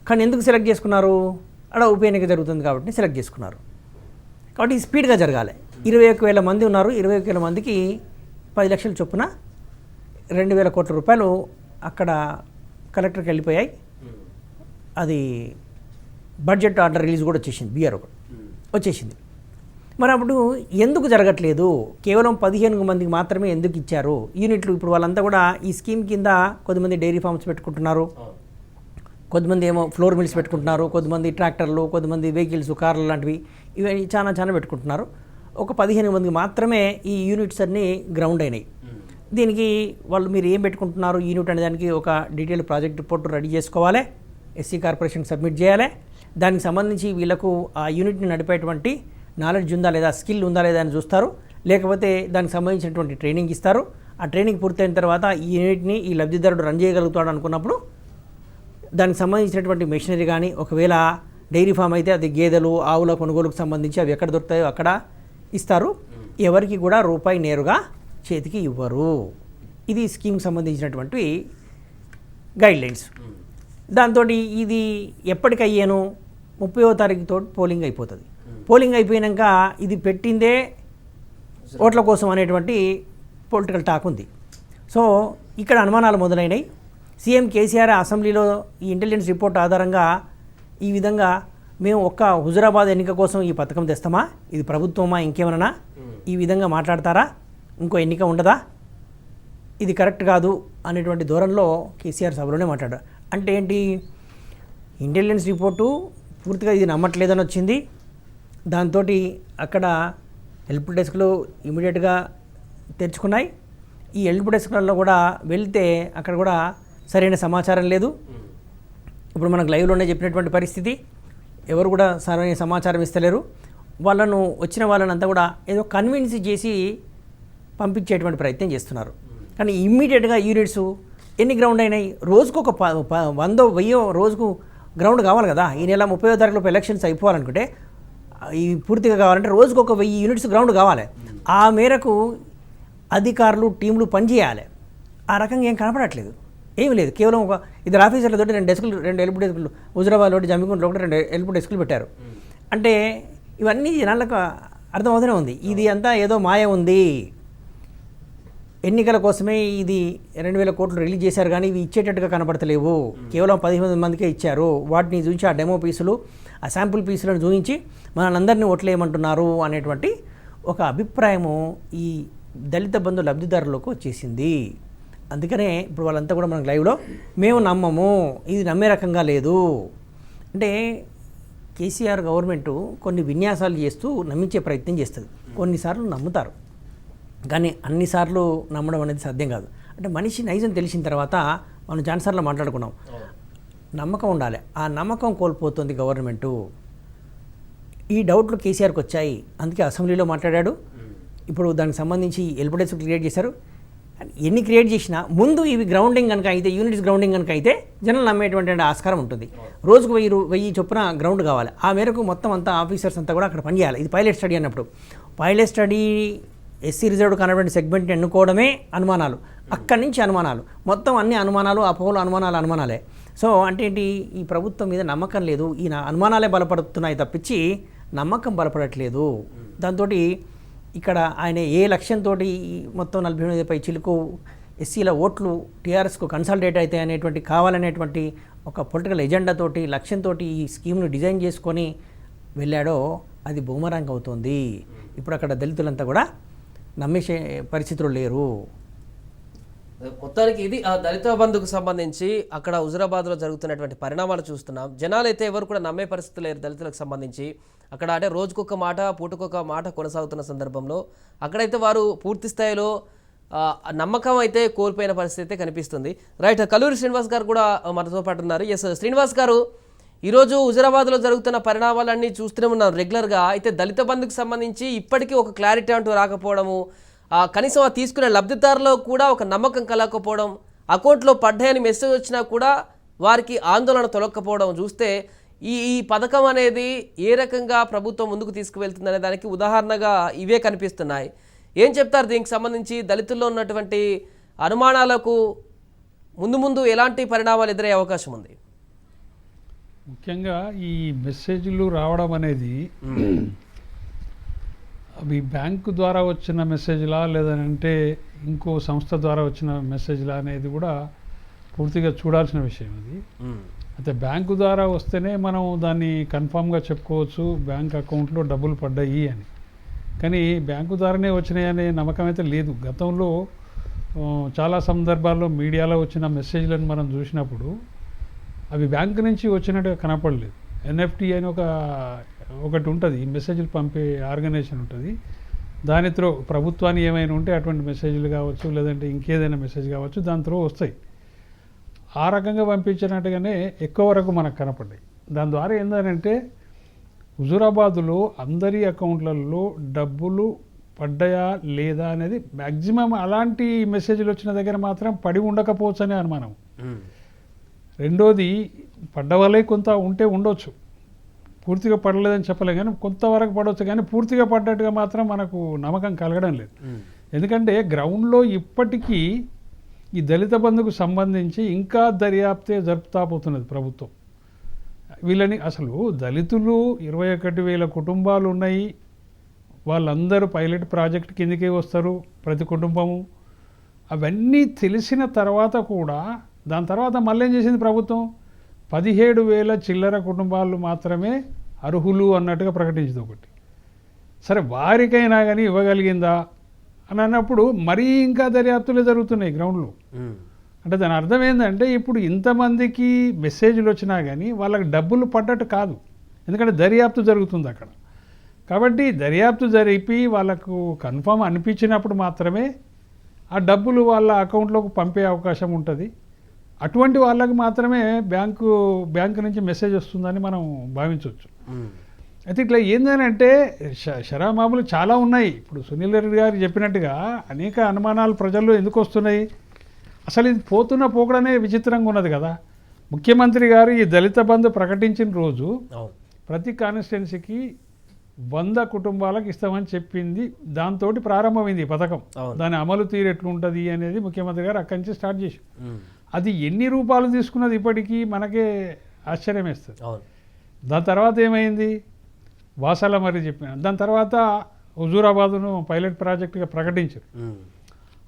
కానీ ఎందుకు సెలెక్ట్ చేసుకున్నారు? అక్కడ ఉప ఎన్నిక జరుగుతుంది కాబట్టి సెలెక్ట్ చేసుకున్నారు. కాబట్టి స్పీడ్గా జరగాలి. 21,000 మంది ఉన్నారు. 21,000 మందికి 10 లక్షల చొప్పున 2,000 కోట్ల రూపాయలు అక్కడ కలెక్టర్కి వెళ్ళిపోయాయి. అది బడ్జెట్ ఆర్డర్ రిలీజ్ కూడా వచ్చేసింది, బీఆర్ వచ్చేసింది. మరి అప్పుడు ఎందుకు జరగట్లేదు? కేవలం 15 మందికి మాత్రమే ఎందుకు ఇచ్చారు యూనిట్లు? ఇప్పుడు వాళ్ళంతా కూడా ఈ స్కీమ్ కింద కొంతమంది డైరీ ఫార్మ్స్ పెట్టుకుంటున్నారు, కొంతమంది ఏమో ఫ్లోర్ మిల్స్ పెట్టుకుంటున్నారు, కొంతమంది ట్రాక్టర్లు, కొంతమంది వెహికల్స్, కార్లు లాంటివి ఇవన్నీ చాలా పెట్టుకుంటున్నారు. ఒక 15 మందికి మాత్రమే ఈ యూనిట్స్ అన్నీ గ్రౌండ్ అయినాయి. దీనికి వాళ్ళు మీరు ఏం పెట్టుకుంటున్నారు యూనిట్ అనే దానికి ఒక డీటెయిల్ ప్రాజెక్ట్ రిపోర్ట్ రెడీ చేసుకోవాలి, ఎస్సీ కార్పొరేషన్ సబ్మిట్ చేయాలి. దానికి సంబంధించి వీళ్ళకు ఆ యూనిట్ని నడిపేటువంటి నాలెడ్జ్ ఉందా లేదా, స్కిల్ ఉందా లేదా అని చూస్తారు. లేకపోతే దానికి సంబంధించినటువంటి ట్రైనింగ్ ఇస్తారు. ఆ ట్రైనింగ్ పూర్తయిన తర్వాత ఈ యూనిట్ని ఈ లబ్ధిదారుడు రన్ చేయగలుగుతాడు అనుకున్నప్పుడు దానికి సంబంధించినటువంటి మెషినరీ కానీ, ఒకవేళ డైరీ ఫామ్ అయితే అది గేదెలు ఆవుల కొనుగోలుకు సంబంధించి అవి ఎక్కడ దొరుకుతాయో అక్కడ ఇస్తారు. ఎవరికి కూడా రూపాయి నేరుగా చేతికి ఇవ్వరు. ఇది స్కీమ్కి సంబంధించినటువంటి గైడ్లైన్స్. దాంతో ఇది ఎప్పటికయ్యాను 30వ తారీఖుతో పోలింగ్ అయిపోతుంది. పోలింగ్ అయిపోయాక ఇది పెట్టిందే ఓట్ల కోసం అనేటువంటి పొలిటికల్ టాక్ ఉంది. సో ఇక్కడ అనుమానాలు మొదలైనవి. సీఎం కేసీఆర్ అసెంబ్లీలో ఈ ఇంటెలిజెన్స్ రిపోర్ట్ ఆధారంగా ఈ విధంగా మేము ఒక్క హుజురాబాద్ ఎన్నిక కోసం ఈ పథకం తెస్తామా, ఇది ప్రభుత్వమా ఇంకేమన్నా, ఈ విధంగా మాట్లాడతారా, ఇంకో ఎన్నిక ఉండదా, ఇది కరెక్ట్ కాదు అనేటువంటి ధోరణిలో కేసీఆర్ సభలోనే మాట్లాడారు. అంటే ఏంటి, ఇంటెలిజెన్స్ రిపోర్టు పూర్తిగా ఇది నమ్మట్లేదని వచ్చింది. దాంతో అక్కడ హెల్ప్ డెస్క్లు ఇమీడియట్గా తెరుచుకున్నాయి. ఈ హెల్ప్ డెస్క్లలో కూడా వెళ్తే అక్కడ కూడా సరైన సమాచారం లేదు. ఇప్పుడు మనకు లైవ్లోనే చెప్పినటువంటి పరిస్థితి, ఎవరు కూడా సరైన సమాచారం ఇస్తలేరు. వాళ్ళను వచ్చిన వాళ్ళనంతా కూడా ఏదో కన్విన్స్ చేసి పంపించేటువంటి ప్రయత్నం చేస్తున్నారు. కానీ ఇమ్మీడియట్గా యూనిట్స్ ఎన్ని గ్రౌండ్ అయినాయి, రోజుకు ఒక 100-1000 రోజుకు గ్రౌండ్ కావాలి కదా. ఈ నెల 30వ తారీఖులోపు ఎలక్షన్స్ అయిపోవాలనుకుంటే ఈ పూర్తిగా కావాలంటే రోజుకు ఒక 1000 యూనిట్స్ గ్రౌండ్ కావాలి. ఆ మేరకు అధికారులు టీంలు పనిచేయాలి. ఆ రకంగా ఏం కనపడట్లేదు, ఏమీ లేదు. కేవలం ఒక 2 ఆఫీసర్లతో 2 హెల్ప్ డెస్కులు, హుజురాబాద్లో జమ్మిగుంటలో కూడా 2 హెల్ప్ డెస్కులు పెట్టారు. అంటే ఇవన్నీ జనాలకు అర్థమవుతూనే ఉంది, ఇది అంతా ఏదో మాయ ఉంది. ఎన్నికల కోసమే ఇది 2,000 కోట్లు రిలీజ్ చేశారు, కానీ ఇవి ఇచ్చేటట్టుగా కనపడతలేవు. కేవలం 15 మందికే ఇచ్చారు. వాటిని చూపించి ఆ డెమో పీసులు, ఆ శాంపుల్ పీసులను చూపించి మనందరినీ ఓట్లేయమంటున్నారు అనేటువంటి ఒక అభిప్రాయము ఈ దళిత బంధు లబ్ధిదారులకు వచ్చేసింది. అందుకనే ఇప్పుడు వాళ్ళంతా కూడా మనకు లైవ్లో మేము నమ్మము, ఇది నమ్మే రకంగా లేదు అంటే కేసీఆర్ గవర్నమెంటు కొన్ని విన్యాసాలు చేస్తూ నమ్మించే ప్రయత్నం చేస్తుంది. కొన్నిసార్లు నమ్ముతారు, కానీ అన్నిసార్లు నమ్మడం అనేది సాధ్యం కాదు. అంటే మనిషి నైజం తెలిసిన తర్వాత మనం చాలాసార్లు మాట్లాడుకున్నాం, నమ్మకం ఉండాలి. ఆ నమ్మకం కోల్పోతుంది గవర్నమెంటు. ఈ డౌట్లు కేసీఆర్కి వచ్చాయి, అందుకే అసెంబ్లీలో మాట్లాడాడు. ఇప్పుడు దానికి సంబంధించి ఎల్బిడెస్ క్రియేట్ చేశారు. ఎన్ని క్రియేట్ చేసినా ముందు ఇవి గ్రౌండింగ్ కనుక అయితే, యూనిట్స్ గ్రౌండింగ్ కనుక అయితే జనాలు నమ్మేటువంటి ఆస్కారం ఉంటుంది. రోజుకు 1000 చొప్పున గ్రౌండ్ కావాలి. ఆ మేరకు మొత్తం అంతా ఆఫీసర్స్ అంతా కూడా అక్కడ పనిచేయాలి. ఇది పైలట్ స్టడీ అన్నప్పుడు, పైలట్ స్టడీ ఎస్సీ రిజర్వ్డ్ కానటువంటి సెగ్మెంట్ని ఎన్నుకోవడమే అనుమానాలు, అక్కడి నుంచి అనుమానాలు, మొత్తం అన్ని అనుమానాలు, అపోహలు, అనుమానాలే. సో అంటే ఏంటి, ఈ ప్రభుత్వం మీద నమ్మకం లేదు. ఈ అనుమానాలే బలపడుతున్నాయి తప్పించి నమ్మకం బలపడట్లేదు. దాంతో ఇక్కడ ఆయన ఏ లక్ష్యంతో మొత్తం 48 చిలుకు ఎస్సీల ఓట్లు టీఆర్ఎస్కు కన్సాలిడేట్ అవుతాయి అనేటువంటి కావాలనేటువంటి ఒక పొలిటికల్ ఎజెండా తోటి లక్ష్యంతో ఈ స్కీమ్ను డిజైన్ చేసుకొని వెళ్ళాడో అది బూమరాంగ్ అవుతుంది. ఇప్పుడు అక్కడ దళితులంతా కూడా నమ్మేసే పరిస్థితులు లేరు. మొత్తానికి ఇది ఆ దళిత బంధుకు సంబంధించి అక్కడ హుజురాబాద్లో జరుగుతున్నటువంటి పరిణామాలు చూస్తున్నాం. జనాలు అయితే ఎవరు కూడా నమ్మే పరిస్థితి లేరు దళితులకు సంబంధించి. అక్కడ అంటే రోజుకొక మాట పూటకొక మాట కొనసాగుతున్న సందర్భంలో అక్కడైతే వారు పూర్తి స్థాయిలో నమ్మకం అయితే కోల్పోయిన పరిస్థితి అయితే కనిపిస్తుంది. రైట్, కల్లూరి శ్రీనివాస్ గారు కూడా మనతో పాటు ఉన్నారు. ఎస్ శ్రీనివాస్ గారు, ఈరోజు హుజురాబాద్లో జరుగుతున్న పరిణామాలన్నీ చూస్తూనే ఉన్నాం రెగ్యులర్గా. అయితే దళిత బంధుకు సంబంధించి ఇప్పటికీ ఒక క్లారిటీ అంటూ రాకపోవడము, కనీసం ఆ తీసుకునే లబ్ధిదారులో కూడా ఒక నమ్మకం కలగకపోవడం, అకౌంట్లో పడ్డాయని మెసేజ్ వచ్చినా కూడా వారికి ఆందోళన తొలగకపోవడం చూస్తే ఈ పథకం అనేది ఏ రకంగా ప్రభుత్వం ముందుకు తీసుకువెళ్తుందనే దానికి ఉదాహరణగా ఇవే కనిపిస్తున్నాయి. ఏం చెప్తారు దీనికి సంబంధించి? దళితుల్లో ఉన్నటువంటి అనుమానాలకు ముందు ముందు ఎలాంటి పరిణామాలు ఎదురయ్యే అవకాశం ఉంది? ముఖ్యంగా ఈ మెసేజ్లు రావడం అనేది అవి బ్యాంకు ద్వారా వచ్చిన మెసేజ్లా లేదంటే ఇంకో సంస్థ ద్వారా వచ్చిన మెసేజ్లా అనేది కూడా పూర్తిగా చూడాల్సిన విషయం అది. అయితే బ్యాంకు ద్వారా వస్తేనే మనం దాన్ని కన్ఫామ్గా చెప్పుకోవచ్చు బ్యాంక్ అకౌంట్లో డబ్బులు పడ్డాయి అని. కానీ బ్యాంకు ద్వారానే వచ్చినాయనే నమ్మకం అయితే లేదు. గతంలో చాలా సందర్భాల్లో మీడియాలో వచ్చిన మెసేజ్లను మనం చూసినప్పుడు అవి బ్యాంకు నుంచి వచ్చినట్టుగా కనపడలేదు. ఎన్ఎఫ్టీ అని ఒకటి ఉంటుంది, ఈ మెసేజ్లు పంపే ఆర్గనైజేషన్ ఉంటుంది. దాని త్రో ప్రభుత్వాన్ని ఏమైనా ఉంటే అటువంటి మెసేజ్లు కావచ్చు లేదంటే ఇంకేదైనా మెసేజ్ కావచ్చు దాని త్రో వస్తాయి. ఆ రకంగా పంపించినట్టుగానే ఎక్కువ వరకు మనకు కనపడ్డాయి. దాని ద్వారా ఏంటంటే హుజురాబాదులో అందరి అకౌంట్లలో డబ్బులు పడ్డాయా లేదా అనేది మ్యాక్సిమం అలాంటి మెసేజ్లు వచ్చిన దగ్గర మాత్రం పడి ఉండకపోవచ్చు అనే అనుమానం. రెండోది పడ్డవాళ్ళే కొంత ఉంటే ఉండొచ్చు, పూర్తిగా పడలేదని చెప్పలేం, కానీ కొంతవరకు పడవచ్చు, కానీ పూర్తిగా పడ్డట్టుగా మాత్రం మనకు నమ్మకం కలగడం లేదు. ఎందుకంటే గ్రౌండ్లో ఇప్పటికీ ఈ దళిత బంధుకు సంబంధించి ఇంకా దర్యాప్తే జరుపుతా పోతున్నది ప్రభుత్వం. వీళ్ళని అసలు దళితులు 21,000 కుటుంబాలు ఉన్నాయి, వాళ్ళందరూ పైలట్ ప్రాజెక్ట్ కిందకే వస్తారు ప్రతి కుటుంబము. అవన్నీ తెలిసిన తర్వాత కూడా దాని తర్వాత మళ్ళీ ఏం చేసింది ప్రభుత్వం? 17,000 చిల్లర కుటుంబాలు మాత్రమే అర్హులు అన్నట్టుగా ప్రకటించింది ఒకటి. సరే వారికైనా కానీ ఇవ్వగలిగిందా అని అన్నప్పుడు మరీ ఇంకా దర్యాప్తులే జరుగుతున్నాయి గ్రౌండ్లో. అంటే దాని అర్థం ఏంటంటే ఇప్పుడు ఇంతమందికి మెసేజ్లు వచ్చినా కానీ వాళ్ళకి డబ్బులు పడ్డట్టు కాదు, ఎందుకంటే దర్యాప్తు జరుగుతుంది అక్కడ. కాబట్టి దర్యాప్తు జరిపి వాళ్ళకు కన్ఫర్మ్ అనిపించినప్పుడు మాత్రమే ఆ డబ్బులు వాళ్ళ అకౌంట్లోకి పంపే అవకాశం ఉంటుంది. అటువంటి వాళ్ళకి మాత్రమే బ్యాంకు నుంచి మెసేజ్ వస్తుందని మనం భావించవచ్చు. అయితే ఇట్లా ఏంటంటే శరామాములు చాలా ఉన్నాయి. ఇప్పుడు సునీల్ రెడ్డి గారు చెప్పినట్టుగా అనేక అనుమానాలు ప్రజల్లో ఎందుకు వస్తున్నాయి? అసలు ఇది పోతున్న పోకడనే విచిత్రంగా ఉన్నది కదా. ముఖ్యమంత్రి గారు ఈ దళిత బంధు ప్రకటించిన రోజు ప్రతి కాన్స్టిట్యున్సీకి 100 కుటుంబాలకు ఇస్తామని చెప్పింది. దాంతో ప్రారంభమైంది ఈ పథకం. దాని అమలు తీరు ఎట్లుంటుంది అనేది ముఖ్యమంత్రి గారు అక్కడి నుంచి స్టార్ట్ చేశారు. అది ఎన్ని రూపాయలు తీసుకున్నది ఇప్పటికీ మనకే ఆశ్చర్యం వేస్తుంది. దాని తర్వాత ఏమైంది? వాసాల మరి చెప్పిన దాని తర్వాత హుజూరాబాదును పైలట్ ప్రాజెక్టుగా ప్రకటించారు.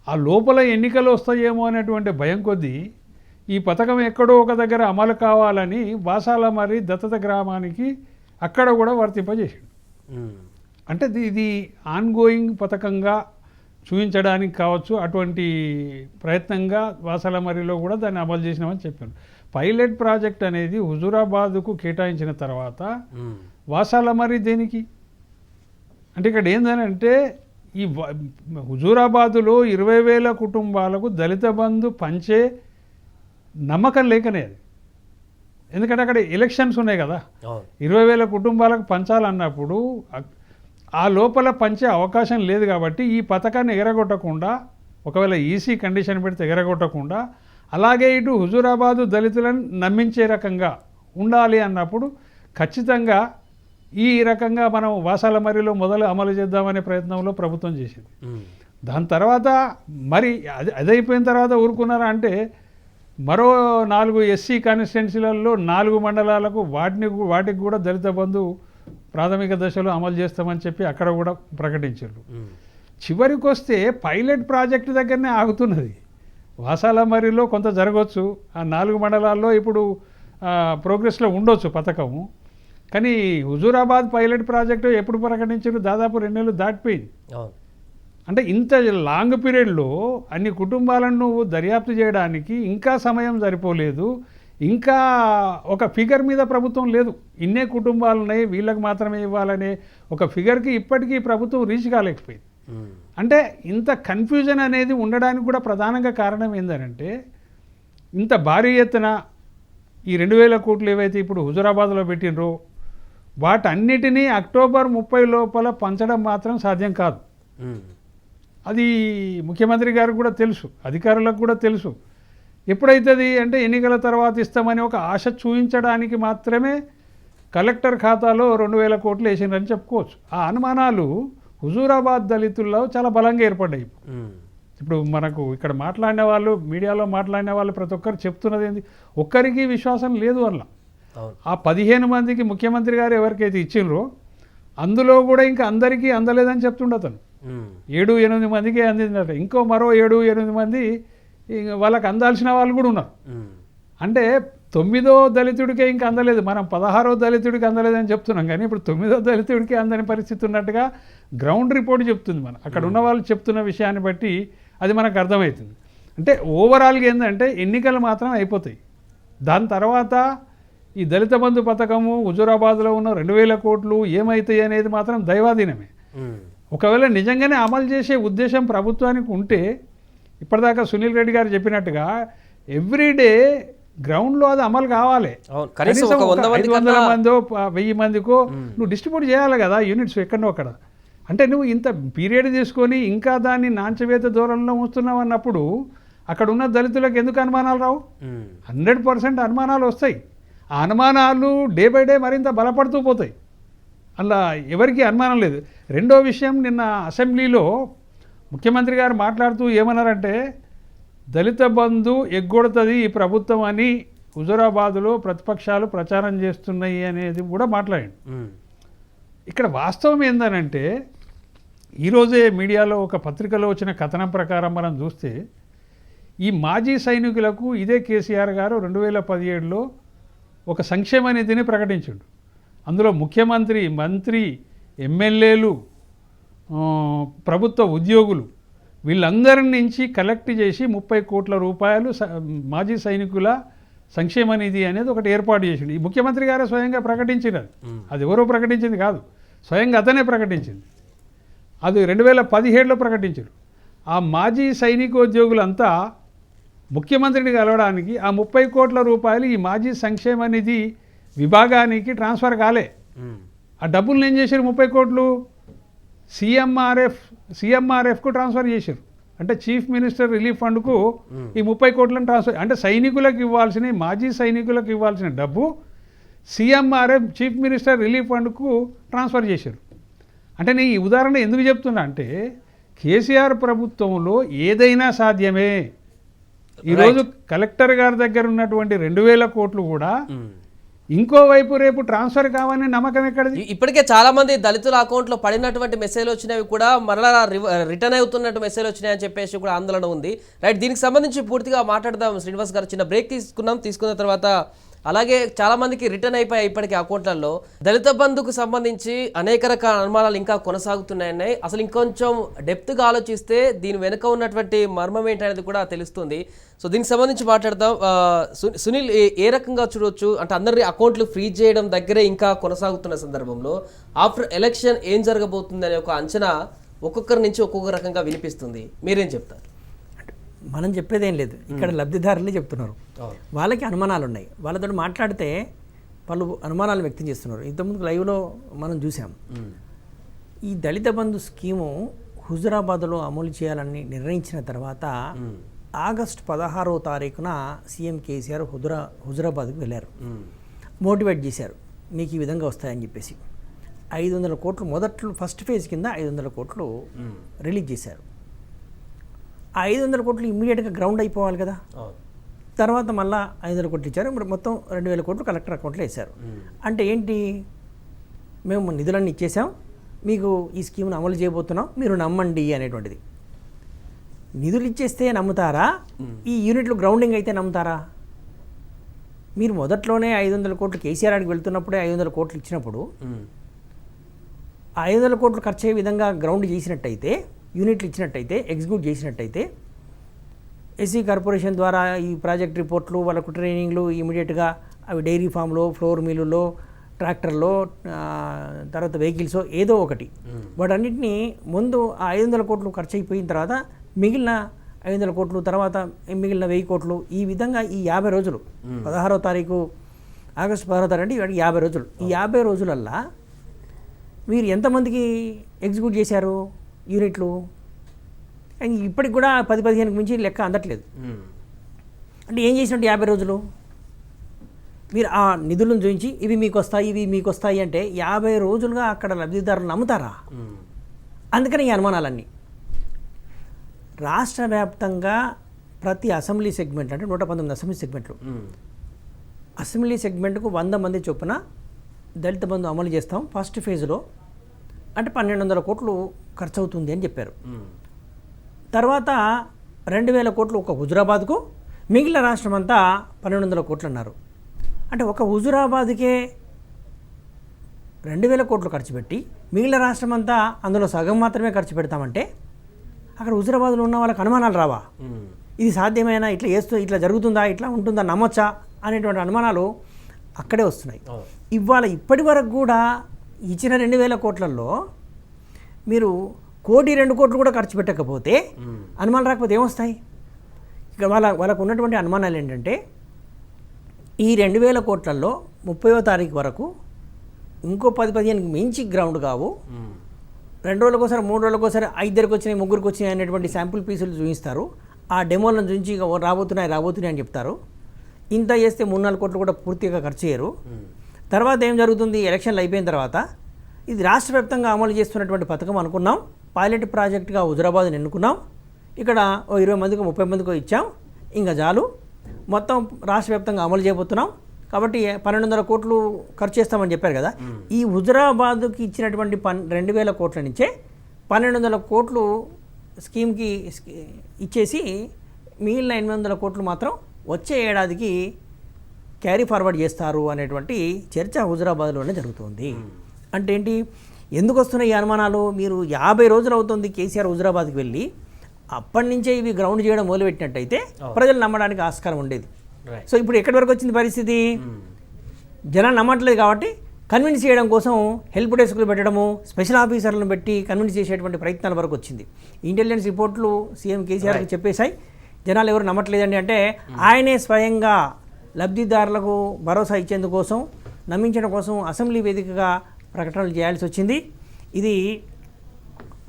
ఆ లోపల ఎన్నికలు వస్తాయేమో అనేటువంటి భయం కొద్దీ ఈ పథకం ఎక్కడో ఒక దగ్గర అమలు కావాలని వాసాల మరి దత్తత గ్రామానికి అక్కడ కూడా వర్తింపజేసాడు. అంటే ఇది ఆన్గోయింగ్ పథకంగా చూపించడానికి కావచ్చు, అటువంటి ప్రయత్నంగా వాసాల మరిలో కూడా దాన్ని అమలు చేసినామని చెప్పాను. పైలట్ ప్రాజెక్ట్ అనేది హుజూరాబాదుకు కేటాయించిన తర్వాత వాసాల మరి దేనికి అంటే ఇక్కడ ఏంటంటే ఈ హుజూరాబాదులో 20,000 కుటుంబాలకు దళిత బంధు పంచే నమ్మకం లేకనే అది. ఎందుకంటే అక్కడ ఎలక్షన్స్ ఉన్నాయి కదా, 20,000 కుటుంబాలకు పంచాలన్నప్పుడు ఆ లోపల పంచే అవకాశం లేదు. కాబట్టి ఈ పథకాన్ని ఎగరగొట్టకుండా, ఒకవేళ ఈసీ కండిషన్ పెడితే ఎగరగొట్టకుండా, అలాగే ఇటు హుజూరాబాదు దళితులను నమ్మించే రకంగా ఉండాలి అన్నప్పుడు ఖచ్చితంగా ఈ రకంగా మనం వాసాల మరిలో మొదలు అమలు చేద్దామనే ప్రయత్నంలో ప్రభుత్వం చేసింది. దాని తర్వాత మరి అదైపోయిన తర్వాత ఊరుకున్నారా అంటే మరో 4 ఎస్సీ కాన్స్టిట్యున్సీలలో 4 మండలాలకు వాటికి కూడా దళిత బంధు ప్రాథమిక దశలో అమలు చేస్తామని చెప్పి అక్కడ కూడా ప్రకటించారు. చివరికి వస్తే పైలట్ ప్రాజెక్టు దగ్గరనే ఆగుతున్నది. వాసాలమరిలో కొంత జరగవచ్చు, ఆ 4 మండలాల్లో ఇప్పుడు ప్రోగ్రెస్లో ఉండొచ్చు పథకము. కానీ హుజూరాబాద్ పైలట్ ప్రాజెక్టు ఎప్పుడు ప్రకటించారు? దాదాపు 2 నెలలు దాటిపోయింది. అంటే ఇంత లాంగ్ పీరియడ్లో అన్ని కుటుంబాలను దర్యాప్తు చేయడానికి ఇంకా సమయం సరిపోలేదు. ఇంకా ఒక ఫిగర్ మీద ప్రభుత్వం లేదు. ఇన్నే కుటుంబాలు ఉన్నాయి, వీళ్ళకి మాత్రమే ఇవ్వాలనే ఒక ఫిగర్కి ఇప్పటికీ ప్రభుత్వం రీచ్ కాలేకపోయింది. అంటే ఇంత కన్ఫ్యూజన్ అనేది ఉండడానికి కూడా ప్రధానంగా కారణం ఏంటంటే, ఇంత భారీ ఎత్తున ఈ 2000 కోట్లు ఏవైతే ఇప్పుడు హుజూరాబాద్లో పెట్టినరో వాటన్నిటినీ అక్టోబర్ 30 లోపల పంచడం మాత్రం సాధ్యం కాదు. అది ముఖ్యమంత్రి గారికి కూడా తెలుసు, అధికారులకు కూడా తెలుసు. ఎప్పుడైతుంది అంటే ఎన్నికల తర్వాత ఇస్తామని ఒక ఆశ చూపించడానికి మాత్రమే కలెక్టర్ ఖాతాలో 2000 కోట్లు వేసిందని చెప్పుకోవచ్చు. ఆ అనుమానాలు హుజూరాబాద్ దళితుల్లో చాలా బలంగా ఏర్పడ్డాయి. ఇప్పుడు మనకు ఇక్కడ మాట్లాడిన వాళ్ళు, మీడియాలో మాట్లాడిన వాళ్ళు ప్రతి ఒక్కరు చెప్తున్నది ఏంది, ఒక్కరికి విశ్వాసం లేదు వల్ల. ఆ 15 మందికి ముఖ్యమంత్రి గారు ఎవరికైతే ఇచ్చిండ్రో అందులో కూడా ఇంకా అందరికీ అందలేదని చెప్తుండ అతను. 7-8 మందికి అందిందట. ఇంకో మరో 7-8 మంది వాళ్ళకి అందాల్సిన వాళ్ళు కూడా ఉన్నారు. అంటే 9వ దళితుడికే ఇంకా అందలేదు, మనం 16వ దళితుడికి అందలేదని చెప్తున్నాం. కానీ ఇప్పుడు 9వ దళితుడికి అందని పరిస్థితి ఉన్నట్టుగా గ్రౌండ్ రిపోర్ట్ చెప్తుంది. మన అక్కడ ఉన్న వాళ్ళు చెప్తున్న విషయాన్ని బట్టి అది మనకు అర్థమవుతుంది. అంటే ఓవరాల్గా ఏంటంటే ఎన్నికలు మాత్రం అయిపోతాయి. దాని తర్వాత ఈ దళిత బంధు పథకము, హుజూరాబాద్లో ఉన్న 2000 కోట్లు ఏమవుతాయి అనేది మాత్రం దైవాధీనమే. ఒకవేళ నిజంగానే అమలు చేసే ఉద్దేశం ప్రభుత్వానికి ఉంటే, ఇప్పటిదాకా సునీల్ రెడ్డి గారు చెప్పినట్టుగా ఎవ్రీడే గ్రౌండ్లో అది అమలు కావాలి. కనీసం 500 మందో 1000 మందికో నువ్వు డిస్ట్రిబ్యూట్ చేయాలి కదా యూనిట్స్ ఎక్కడో అక్కడ. అంటే నువ్వు ఇంత పీరియడ్ తీసుకొని ఇంకా దాన్ని నాంచవేత దూరంలో ఉంచుతున్నావు అన్నప్పుడు అక్కడ ఉన్న దళితులకు ఎందుకు అనుమానాలు రావు? 100% అనుమానాలు వస్తాయి. ఆ అనుమానాలు డే బై డే మరింత బలపడుతూ పోతాయి. అలా ఎవరికి అనుమానం లేదు. రెండో విషయం, నిన్న అసెంబ్లీలో ముఖ్యమంత్రి గారు మాట్లాడుతూ ఏమన్నారంటే, దళిత బంధు ఎగ్గొడుతుంది ఈ ప్రభుత్వం అని హుజూరాబాద్లో ప్రతిపక్షాలు ప్రచారం చేస్తున్నాయి అనేది కూడా మాట్లాడాడు. ఇక్కడ వాస్తవం ఏందనంటే, ఈరోజే మీడియాలో ఒక పత్రికలో వచ్చిన కథనం ప్రకారం మనం చూస్తే, ఈ మాజీ సైనికులకు ఇదే కేసీఆర్ గారు 2017లో ఒక సంక్షేమ నిధిని ప్రకటించాడు. అందులో ముఖ్యమంత్రి, మంత్రి, ఎమ్మెల్యేలు, ప్రభుత్వ ఉద్యోగులు వీళ్ళందరి నుంచి కలెక్ట్ చేసి 30 కోట్ల రూపాయలు మాజీ సైనికుల సంక్షేమ నిధి అనేది ఒకటి ఏర్పాటు చేసిండు. ఈ ముఖ్యమంత్రి గారే స్వయంగా ప్రకటించినారు. అది ఎవరో ప్రకటించింది కాదు, స్వయంగా అతనే ప్రకటించింది. అది 2017లో ప్రకటించారు. ఆ మాజీ సైనికోద్యోగులంతా ముఖ్యమంత్రిని కలవడానికి ఆ 30 కోట్ల రూపాయలు ఈ మాజీ సంక్షేమ నిధి విభాగానికి ట్రాన్స్ఫర్ కాలే. ఆ డబ్బులు ఏం చేశారు? 30 కోట్లు సిఎంఆర్ఎఫ్కు ట్రాన్స్ఫర్ చేశారు. అంటే చీఫ్ మినిస్టర్ రిలీఫ్ ఫండ్కు ఈ 30 కోట్లను ట్రాన్స్ఫర్, అంటే సైనికులకు ఇవ్వాల్సిన, మాజీ సైనికులకు ఇవ్వాల్సిన డబ్బు సిఎంఆర్ఎఫ్ చీఫ్ మినిస్టర్ రిలీఫ్ ఫండ్కు ట్రాన్స్ఫర్ చేశారు. అంటే నేను ఈ ఉదాహరణ ఎందుకు చెప్తున్నా అంటే, కేసీఆర్ ప్రభుత్వంలో ఏదైనా సాధ్యమే. ఈరోజు కలెక్టర్ గారి దగ్గర ఉన్నటువంటి 2000 కోట్లు కూడా ఇంకోవైపు రేపు ట్రాన్స్ఫర్ కావాలని నమ్మకం ఎక్కడిది? ఇప్పటికే చాలా మంది దళితుల అకౌంట్లో పడినటువంటి మెసేజ్లు వచ్చినవి కూడా మరలా రిటర్న్ అవుతున్నట్టు మెసేజ్ వచ్చినాయని చెప్పేసి కూడా ఆందోళన ఉంది. రైట్, దీనికి సంబంధించి పూర్తిగా మాట్లాడదాం శ్రీనివాస్ గారు. చిన్న బ్రేక్ తీసుకున్న తర్వాత అలాగే చాలా మందికి రిటర్న్ అయిపోయాయి ఇప్పటికీ అకౌంట్లలో. దళిత బంధుకు సంబంధించి అనేక రకాల అనుమానాలు ఇంకా కొనసాగుతున్నాయి. అసలు ఇంకొంచెం డెప్త్గా ఆలోచిస్తే దీని వెనుక ఉన్నటువంటి మర్మం ఏంటనేది కూడా తెలుస్తుంది. సో దీనికి సంబంధించి మాట్లాడదాం. సునీల్, ఏ రకంగా చూడవచ్చు అంటే అందరి అకౌంట్లు ఫ్రీజ్ చేయడం దగ్గరే ఇంకా కొనసాగుతున్న సందర్భంలో ఆఫ్టర్ ఎలక్షన్ ఏం జరగబోతుంది అనే ఒక అంచనా ఒక్కొక్కరి నుంచి ఒక్కొక్క రకంగా వినిపిస్తుంది. మీరేం చెప్తారు? మనం చెప్పేదేం లేదు, ఇక్కడ లబ్ధిదారులే చెప్తున్నారు. వాళ్ళకి అనుమానాలు ఉన్నాయి. వాళ్ళతో మాట్లాడితే వాళ్ళు అనుమానాలు వ్యక్తం చేస్తున్నారు. ఇంతకుముందు లైవ్లో మనం చూసాం. ఈ దళిత బంధు స్కీము హుజూరాబాద్లో అమలు చేయాలని నిర్ణయించిన తర్వాత ఆగస్టు 16వ తారీఖున సీఎం కేసీఆర్ హుజూరాబాద్కు వెళ్ళారు. మోటివేట్ చేశారు, మీకు ఈ విధంగా వస్తాయని చెప్పేసి. 500 కోట్లు మొదట్లో ఫస్ట్ ఫేజ్ కింద 500 కోట్లు రిలీజ్ చేశారు. 500 కోట్లు ఇమ్మీడియట్గా గ్రౌండ్ అయిపోవాలి కదా. తర్వాత మళ్ళీ 500 కోట్లు ఇచ్చారు. ఇప్పుడు మొత్తం 2000 కోట్లు కలెక్టర్ అకౌంట్లో వేశారు. అంటే ఏంటి, మేము నిధులన్నీ ఇచ్చేసాం, మీకు ఈ స్కీమ్ను అమలు చేయబోతున్నాం, మీరు నమ్మండి అనేటువంటిది. నిధులు ఇచ్చేస్తే నమ్ముతారా, ఈ యూనిట్లు గ్రౌండింగ్ అయితే నమ్ముతారా? మీరు మొదట్లోనే 500 కోట్లు కేసీఆర్కి వెళ్తున్నప్పుడే 500 కోట్లు ఇచ్చినప్పుడు ఆ 500 కోట్లు ఖర్చు అయ్యే విధంగా గ్రౌండ్ చేసినట్టయితే, యూనిట్లు ఇచ్చినట్టయితే, ఎగ్జిక్యూట్ చేసినట్టయితే, ఎస్సీ కార్పొరేషన్ ద్వారా ఈ ప్రాజెక్ట్ రిపోర్ట్లు, వాళ్ళకు ట్రైనింగ్లు ఇమీడియట్గా అవి డైరీ ఫామ్లో, ఫ్లోర్ మిల్లులో, ట్రాక్టర్లో, తర్వాత వెహికల్స్ ఏదో ఒకటి వాటన్నిటినీ ముందు ఆ 500 కోట్లు ఖర్చు అయిపోయిన తర్వాత మిగిలిన 500 కోట్లు, తర్వాత మిగిలిన 1000 కోట్లు, ఈ విధంగా ఈ 50 రోజులు 16వ తారీఖు ఆగస్టు 16వ తారీఖు అంటే ఇవాటికి 50 రోజులు. ఈ 50 రోజులల్లా మీరు ఎంతమందికి ఎగ్జిక్యూట్ చేశారు యూనిట్లు? ఇప్పటికి కూడా 10-15కి మించి లెక్క అందట్లేదు. అంటే ఏం చేసినట్టు 50 రోజులు? మీరు ఆ నిధులను చూపించి ఇవి మీకు వస్తాయి, ఇవి మీకు వస్తాయి అంటే 50 రోజులుగా అక్కడ లబ్ధిదారులు నమ్ముతారా? అందుకని ఈ అనుమానాలన్నీ. రాష్ట్ర వ్యాప్తంగా ప్రతి అసెంబ్లీ సెగ్మెంట్ అంటే 119 అసెంబ్లీ సెగ్మెంట్లు, అసెంబ్లీ సెగ్మెంట్కు 100 మంది చొప్పున దళిత బంధు అమలు చేస్తాం ఫస్ట్ ఫేజ్లో అంటే 1200 కోట్లు ఖర్చు అవుతుంది అని చెప్పారు. తర్వాత 2000 కోట్లు ఒక హుజురాబాద్కు, మిగిలిన రాష్ట్రం అంతా 1200 కోట్లు అన్నారు. అంటే ఒక హుజురాబాద్కే 2000 కోట్లు ఖర్చు పెట్టి మిగిలిన రాష్ట్రం అంతా అందులో సగం మాత్రమే ఖర్చు పెడతామంటే అక్కడ హుజురాబాద్లో ఉన్న వాళ్ళకి అనుమానాలు రావా? ఇది సాధ్యమైనా, ఇట్లా ఇట్లా జరుగుతుందా, ఇట్లా ఉంటుందా, నమ్మొచ్చా అనేటువంటి అనుమానాలు అక్కడే వస్తున్నాయి. ఇవాళ ఇప్పటి వరకు కూడా ఇచ్చిన 2000 కోట్లలో మీరు 1-2 కోట్లు కూడా ఖర్చు పెట్టకపోతే అనుమానాలు రాకపోతే ఏమొస్తాయి? ఇక వాళ్ళకు ఉన్నటువంటి అనుమానాలు ఏంటంటే ఈ 2000 కోట్లలో 30వ తారీఖు వరకు ఇంకో 10-15కి మించి గ్రౌండ్ కావు, 2 రోజులకోసారి 3 రోజులకోసారి 5 వచ్చినాయి 3 వచ్చినాయి అనేటువంటి శాంపుల్ పీసులు చూపిస్తారు. ఆ డెమోలను చూపించి ఇక రాబోతున్నాయి అని చెప్తారు. ఇంత చేస్తే 3-4 కోట్లు కూడా పూర్తిగా ఖర్చు చేయరు. తర్వాత ఏం జరుగుతుంది? ఎలక్షన్లు అయిపోయిన తర్వాత ఇది రాష్ట్ర వ్యాప్తంగా అమలు చేస్తున్నటువంటి పథకం అనుకున్నాం, పైలట్ ప్రాజెక్టుగా హుజురాబాద్ని ఎన్నుకున్నాం, ఇక్కడ 20 మందికి 30 మందికి ఇచ్చాం, ఇంకా చాలు, మొత్తం రాష్ట్ర వ్యాప్తంగా అమలు చేయబోతున్నాం కాబట్టి 1200 కోట్లు ఖర్చు చేస్తామని చెప్పారు కదా. ఈ హుజురాబాద్కి ఇచ్చినటువంటి 2000 కోట్ల నుంచే 1200 కోట్లు స్కీమ్కి ఇచ్చేసి మిగిలిన 800 కోట్లు మాత్రం వచ్చే ఏడాదికి క్యారీ ఫార్వర్డ్ చేస్తారు అనేటువంటి చర్చ హుజురాబాద్లోనే జరుగుతుంది. అంటే ఏంటి? ఎందుకు వస్తున్నాయి ఈ అనుమానాలు? మీరు 50 రోజులు అవుతుంది కేసీఆర్ హుజురాబాద్కి వెళ్ళి, అప్పటి నుంచే ఇవి గ్రౌండ్ చేయడం మొదలుపెట్టినట్టయితే ప్రజలు నమ్మడానికి ఆస్కారం ఉండేది. సో ఇప్పుడు ఎక్కడి వరకు వచ్చింది పరిస్థితి? జనాలు నమ్మట్లేదు కాబట్టి కన్విన్స్ చేయడం కోసం హెల్ప్ డెస్క్లు పెట్టడము, స్పెషల్ ఆఫీసర్లను పెట్టి కన్విన్స్ చేసేటువంటి ప్రయత్నాల వరకు వచ్చింది. ఇంటెలిజెన్స్ రిపోర్ట్లు సీఎం కేసీఆర్కి చెప్పేశాయి, జనాలు ఎవరు నమ్మట్లేదండి అంటే ఆయనే స్వయంగా లబ్ధిదారులకు భరోసా ఇచ్చేందుకోసం, నమ్మించడం కోసం అసెంబ్లీ వేదికగా ప్రకటనలు చేయాల్సి వచ్చింది. ఇది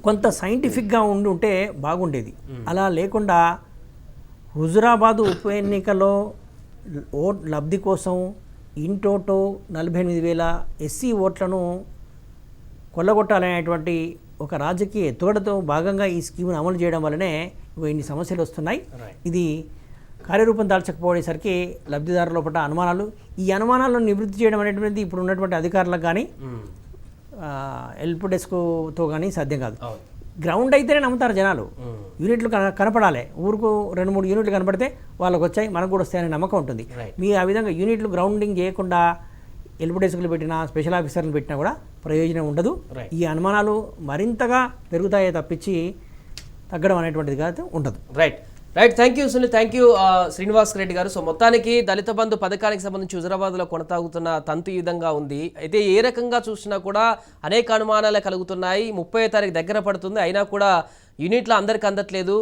కొంత సైంటిఫిక్గా ఉంటే బాగుండేది. అలా లేకుండా హుజురాబాదు ఉప ఎన్నికలో లబ్ధి కోసం ఇంటోటో 48,000 ఎస్సీ ఓట్లను కొల్లగొట్టాలనేటువంటి ఒక రాజకీయ ఎత్తుగడతో భాగంగా ఈ స్కీమ్ను అమలు చేయడం వల్లనే ఇన్ని సమస్యలు వస్తున్నాయి. ఇది కార్యరూపం దాల్చకపోయేసరికి లబ్ధిదారుల లోపల అనుమానాలు, ఈ అనుమానాలను నివృత్తి చేయడం అనేటువంటిది ఇప్పుడు ఉన్నటువంటి అధికారులకు కానీ హెల్ప్ డెస్క్తో కానీ సాధ్యం కాదు. గ్రౌండ్ అయితేనే నమ్ముతారు జనాలు. యూనిట్లు కనపడాలి, ఊరుకు 2-3 యూనిట్లు కనపడితే వాళ్ళకు వచ్చాయి, మనకు కూడా వస్తాయనే నమ్మకం ఉంటుంది. మీ ఆ విధంగా యూనిట్లు గ్రౌండింగ్ చేయకుండా హెల్ప్ డెస్క్లు పెట్టినా, స్పెషల్ ఆఫీసర్లు పెట్టినా కూడా ప్రయోజనం ఉండదు. ఈ అనుమానాలు మరింతగా పెరుగుతాయే తప్పించి తగ్గడం అనేటువంటిది కాదు ఉండదు. Right. Thank you Sunil, thank you Srinivas Reddy గారు. సో మొత్తానికి దళిత బంధు పథకానికి సంబంధించి హుజురాబాద్లో కొనసాగుతున్న తంతు ఈ విధంగా ఉంది. అయితే ఏ రకంగా చూసినా కూడా అనేక అనుమానాలు కలుగుతున్నాయి. 30వ తారీఖు దగ్గర పడుతుంది, అయినా కూడా యూనిట్లు అందరికీ అందట్లేదు.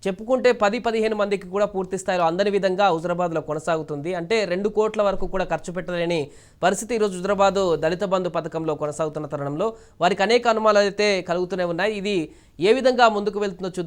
చెప్పుకుంటే 10-15 మందికి కూడా పూర్తి స్థాయిలో అందని విధంగా హుజురాబాద్లో కొనసాగుతుంది. అంటే 2 కోట్ల వరకు కూడా ఖర్చు పెట్టలేని పరిస్థితి ఈరోజు హుజురాబాద్ దళిత బంధు పథకంలో కొనసాగుతున్న తరుణంలో వారికి అనేక అనుమానాలు అయితే కలుగుతూనే ఉన్నాయి. ఇది ఏ విధంగా ముందుకు వెళ్తుందో చూద్దాం.